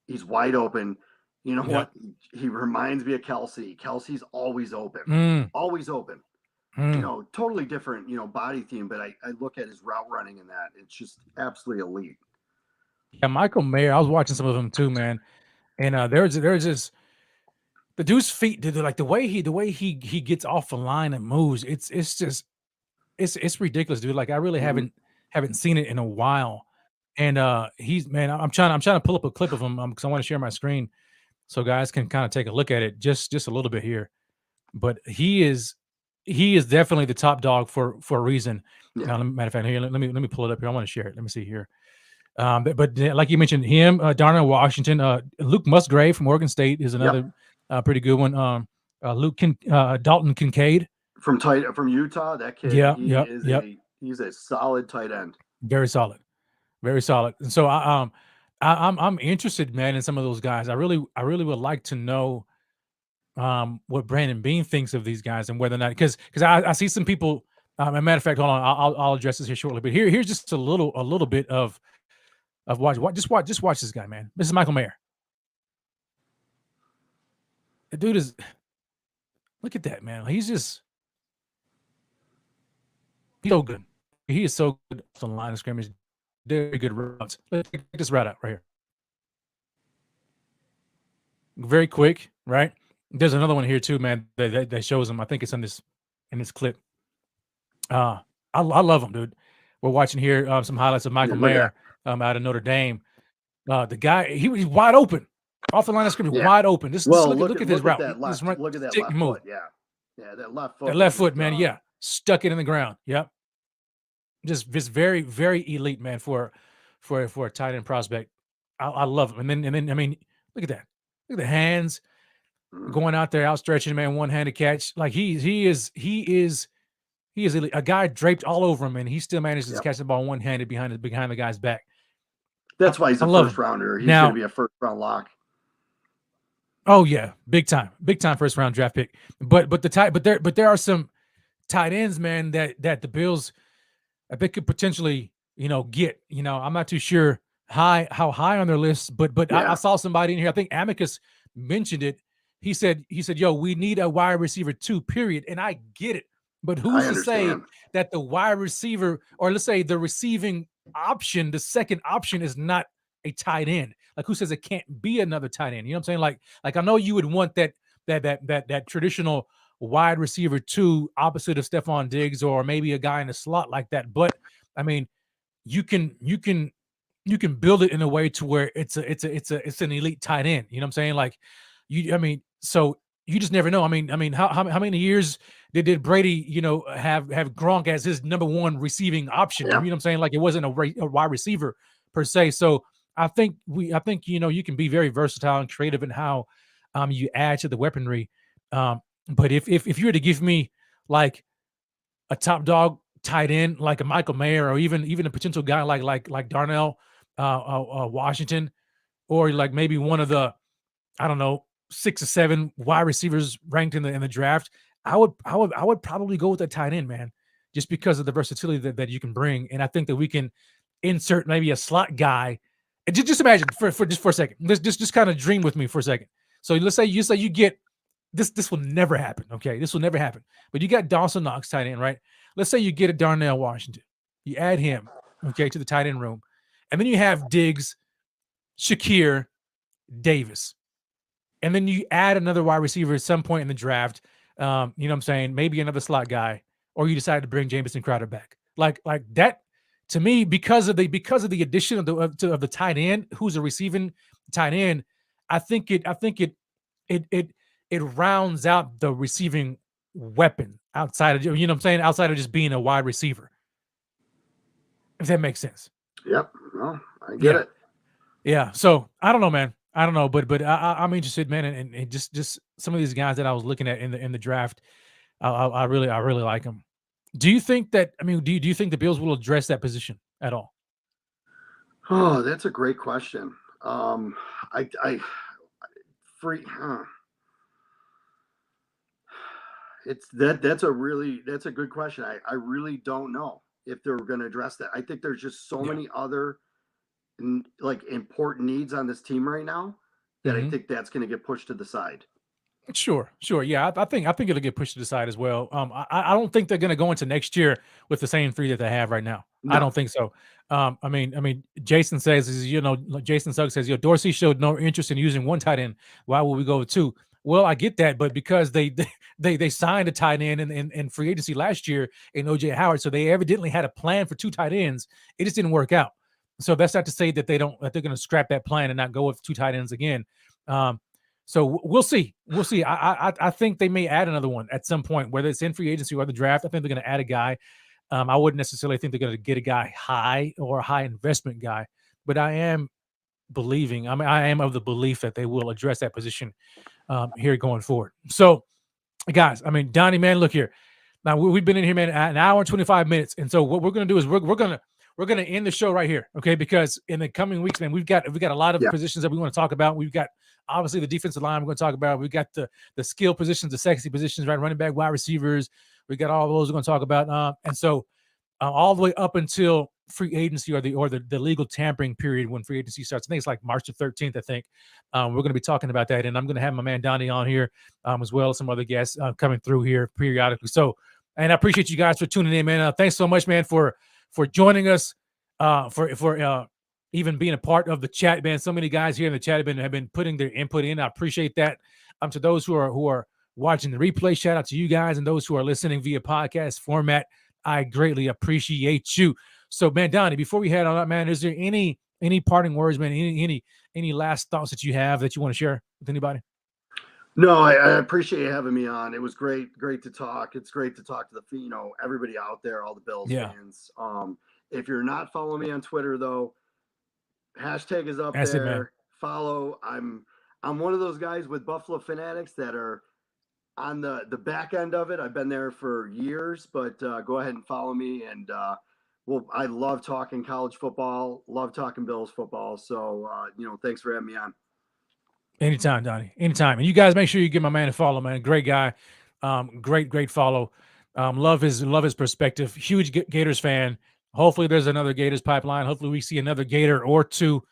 He's wide open. You know what? He reminds me of Kelsey. Kelsey's always open. Always open. Totally different, body theme. But I look at his route running in that; it's just absolutely elite. Yeah, Michael Mayer. I was watching some of him too, man. And there's this the dude's feet, dude, like the way he gets off the line and moves. It's just it's ridiculous, dude. Like I really Mhm. haven't seen it in a while. And he's man, I'm trying to pull up a clip of him because I want to share my screen so guys can kind of take a look at it just a little bit here. But he is definitely the top dog for a reason. Yeah. Now, matter of fact, here let me pull it up here. I want to share it. Let me see here. But like you mentioned, him, Darnell Washington, Luke Musgrave from Oregon State is Yep. another pretty good one. Dalton Kincaid, From Utah, that kid, yeah, yep, yep, he's a solid tight end. very solid, very solid. And so I'm interested, man, in some of those guys. I really would like to know what Brandon Bean thinks of these guys and whether or not because I see some people. As a matter of fact, hold on, I'll address this here shortly. But here's just a little bit of watch this guy, man. This is Michael Mayer. The dude is look at that, man. He's so good. He is so good on the line of scrimmage. Very good routes. Let's check this route out right here. Very quick, right? There's another one here too, man. That shows him. I think it's in this clip. I love him, dude. We're watching here some highlights of Michael Look at Mayer out of Notre Dame. The guy he's wide open off the line of scrimmage, Yeah. wide open. Just look at his route. That left, look at that stick left and move. foot. Yeah, that left foot. That left foot, man. Yeah, stuck it in the ground. Yep. Just very very elite, man, for a tight end prospect. I love him. And then I mean, look at that. Look at the hands going out there, outstretching, man, one-handed catch. Like he is elite. A guy draped all over him, and he still manages to catch the ball one-handed behind the guy's back. That's why he's a first rounder. He's going to be a first round lock. Oh yeah, big time first round draft pick. But there are some tight ends, man, that the Bills they could potentially get. I'm not too sure how high on their list, but I saw somebody in here. I think Amicus mentioned it. He said, "Yo, we need a wide receiver too." Period. And I get it, but who's to say that the wide receiver, or let's say the receiving option, the second option, is not a tight end? Like, who says it can't be another tight end? You know what I'm saying? Like I know you would want that traditional wide receiver two opposite of Stephon Diggs, or maybe a guy in the slot like that. But I mean, you can build it in a way to where it's an elite tight end. You know what I'm saying? Like so you just never know. I mean, how many years did Brady, have Gronk as his number one receiving option? Yeah. You know what I'm saying? Like, it wasn't a wide receiver per se. So I think you can be very versatile and creative in how you add to the weaponry. But if you were to give me like a top dog tight end like a Michael Mayer, or even a potential guy like Darnell Washington, or like maybe one of the, I don't know, 6 or 7 wide receivers ranked in the draft, I would probably go with that tight end, man, just because of the versatility that you can bring. And I think that we can insert maybe a slot guy. And just imagine for a second. Just kind of dream with me for a second. So let's say you get this. This will never happen. Okay, this will never happen. But you got Dawson Knox tight end, right? Let's say you get a Darnell Washington. You add him, okay, to the tight end room, and then you have Diggs, Shakir, Davis. And then you add another wide receiver at some point in the draft. You know what I'm saying? Maybe another slot guy, or you decide to bring Jamison Crowder back. Like that, to me, because of the addition of the tight end, who's a receiving tight end. I think it rounds out the receiving weapon outside of, you know what I'm saying, outside of just being a wide receiver. If that makes sense. Yep. Well, I get it. Yeah. So I don't know, man. I don't know, but I'm interested, man, and just some of these guys that I was looking at in the draft. I really like them. Do you think that? I mean, do you think the Bills will address that position at all? Oh, that's a great question. That's a good question. I really don't know if they're going to address that. I think there's just so many other like important needs on this team right now that I think that's going to get pushed to the side. Sure. Yeah, I think it'll get pushed to the side as well. I don't think they're going to go into next year with the same three that they have right now. I No. don't think so. I mean, Jason says, Jason Suggs says, Dorsey showed no interest in using one tight end. Why would we go with two? Well, I get that, but because they signed a tight end in free agency last year in OJ Howard, so they evidently had a plan for two tight ends. It just didn't work out. So that's not to say that they're going to scrap that plan and not go with two tight ends again. So we'll see. I think they may add another one at some point, whether it's in free agency or the draft. I think they're going to add a guy. I wouldn't necessarily think they're going to get a guy high or a high investment guy, but I am of the belief that they will address that position here going forward. So, guys, Donnie, man, look here. Now we've been in here, man, an hour and 25 minutes, and so what we're going to do is we're going to end the show right here, okay? Because in the coming weeks, man, we've got a lot of positions that we want to talk about. We've got obviously the defensive line we're going to talk about. We've got the skill positions, the sexy positions, right? Running back, wide receivers. We got all those we're going to talk about. And so all the way up until free agency or the legal tampering period when free agency starts. I think it's like March the 13th, I think. We're going to be talking about that. And I'm going to have my man Donnie on here as well as some other guests coming through here periodically. So, and I appreciate you guys for tuning in, man. Thanks so much, man, for joining us, for even being a part of the chat, man. So many guys here in the chat have been putting their input in. I appreciate that. To those who are watching the replay, shout out to you guys, and those who are listening via podcast format, I greatly appreciate you. So, man, Donnie, before we head on up, man, is there any parting words, man? Any last thoughts that you have that you want to share with anybody? No, I appreciate you having me on. It was great to talk. It's great to talk to everybody out there, all the Bills fans. If you're not following me on Twitter, though, hashtag is up there. It, man. Follow. I'm one of those guys with Buffalo Fanatics that are on the back end of it. I've been there for years, but go ahead and follow me. And I love talking college football, love talking Bills football. So thanks for having me on. Anytime, Donnie. Anytime. And you guys make sure you give my man a follow, man. Great guy. Great follow. Love his perspective. Huge Gators fan. Hopefully there's another Gators pipeline. Hopefully we see another Gator or two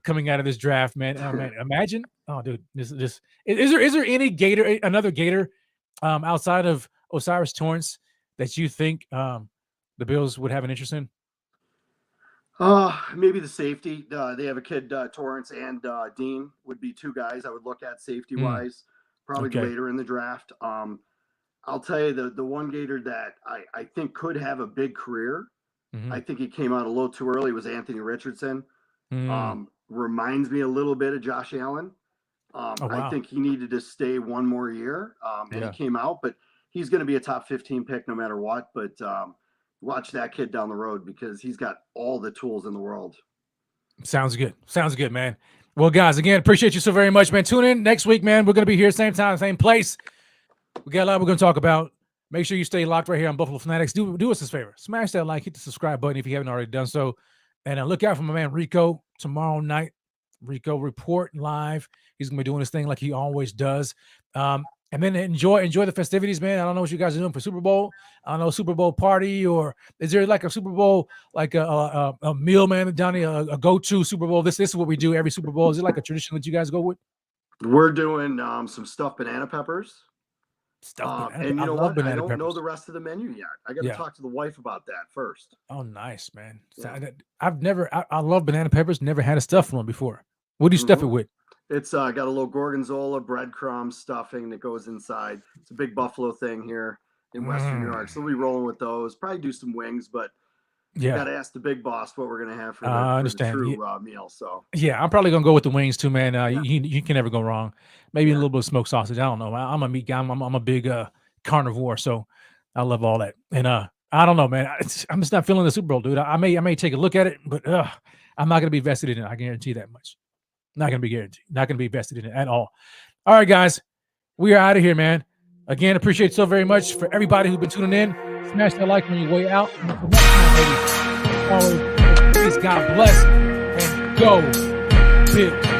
coming out of this draft, man. Man, imagine. Oh, dude, this is there any another Gator outside of Osiris Torrance that you think the Bills would have an interest in? Maybe the safety. They have a kid, Torrance and Dean would be two guys I would look at safety wise, probably later in the draft. I'll tell you the one Gator that I think could have a big career. Mm-hmm. I think he came out a little too early. Was Anthony Richardson. Reminds me a little bit of Josh Allen. Wow. I think he needed to stay one more year. And he came out, but he's going to be a top 15 pick no matter what. But watch that kid down the road because he's got all the tools in the world. Sounds good, man. Well, guys, again, appreciate you so very much, man. Tune in next week, man. We're going to be here same time, same place. We got a lot we're going to talk about. Make sure you stay locked right here on Buffalo Fanatics. Do us this favor. Smash that like, hit the subscribe button if you haven't already done so. And look out for my man Rico tomorrow night. Rico report live. He's going to be doing his thing like he always does. And then enjoy the festivities, man. I don't know what you guys are doing for Super Bowl. I don't know, Super Bowl party, or is there like a Super Bowl, like a meal, man, Donnie, a go-to Super Bowl? This is what we do every Super Bowl. Is it like a tradition that you guys go with? We're doing some stuffed banana peppers. And you know what? I don't know the rest of the menu yet. I got to talk to the wife about that first. Oh, nice, man. Yeah. I love banana peppers. Never had a stuffed one before. What do you stuff it with? It's got a little gorgonzola, breadcrumb stuffing that goes inside. It's a big Buffalo thing here in Western New York. So we'll be rolling with those. Probably do some wings, but you got to ask the big boss what we're going to have for the true meal. So I'm probably going to go with the wings too, man. You can never go wrong. Maybe a little bit of smoked sausage. I don't know. I'm a meat guy. I'm a big carnivore, so I love all that. And I don't know, man. I'm just not feeling the Super Bowl, dude. I may take a look at it, but I'm not going to be vested in it. I guarantee that much. Not going to be guaranteed. Not going to be vested in it at all. All right, guys. We are out of here, man. Again, appreciate so very much for everybody who's been tuning in. Smash that like on your way out. Always, please, God bless, and go Bills.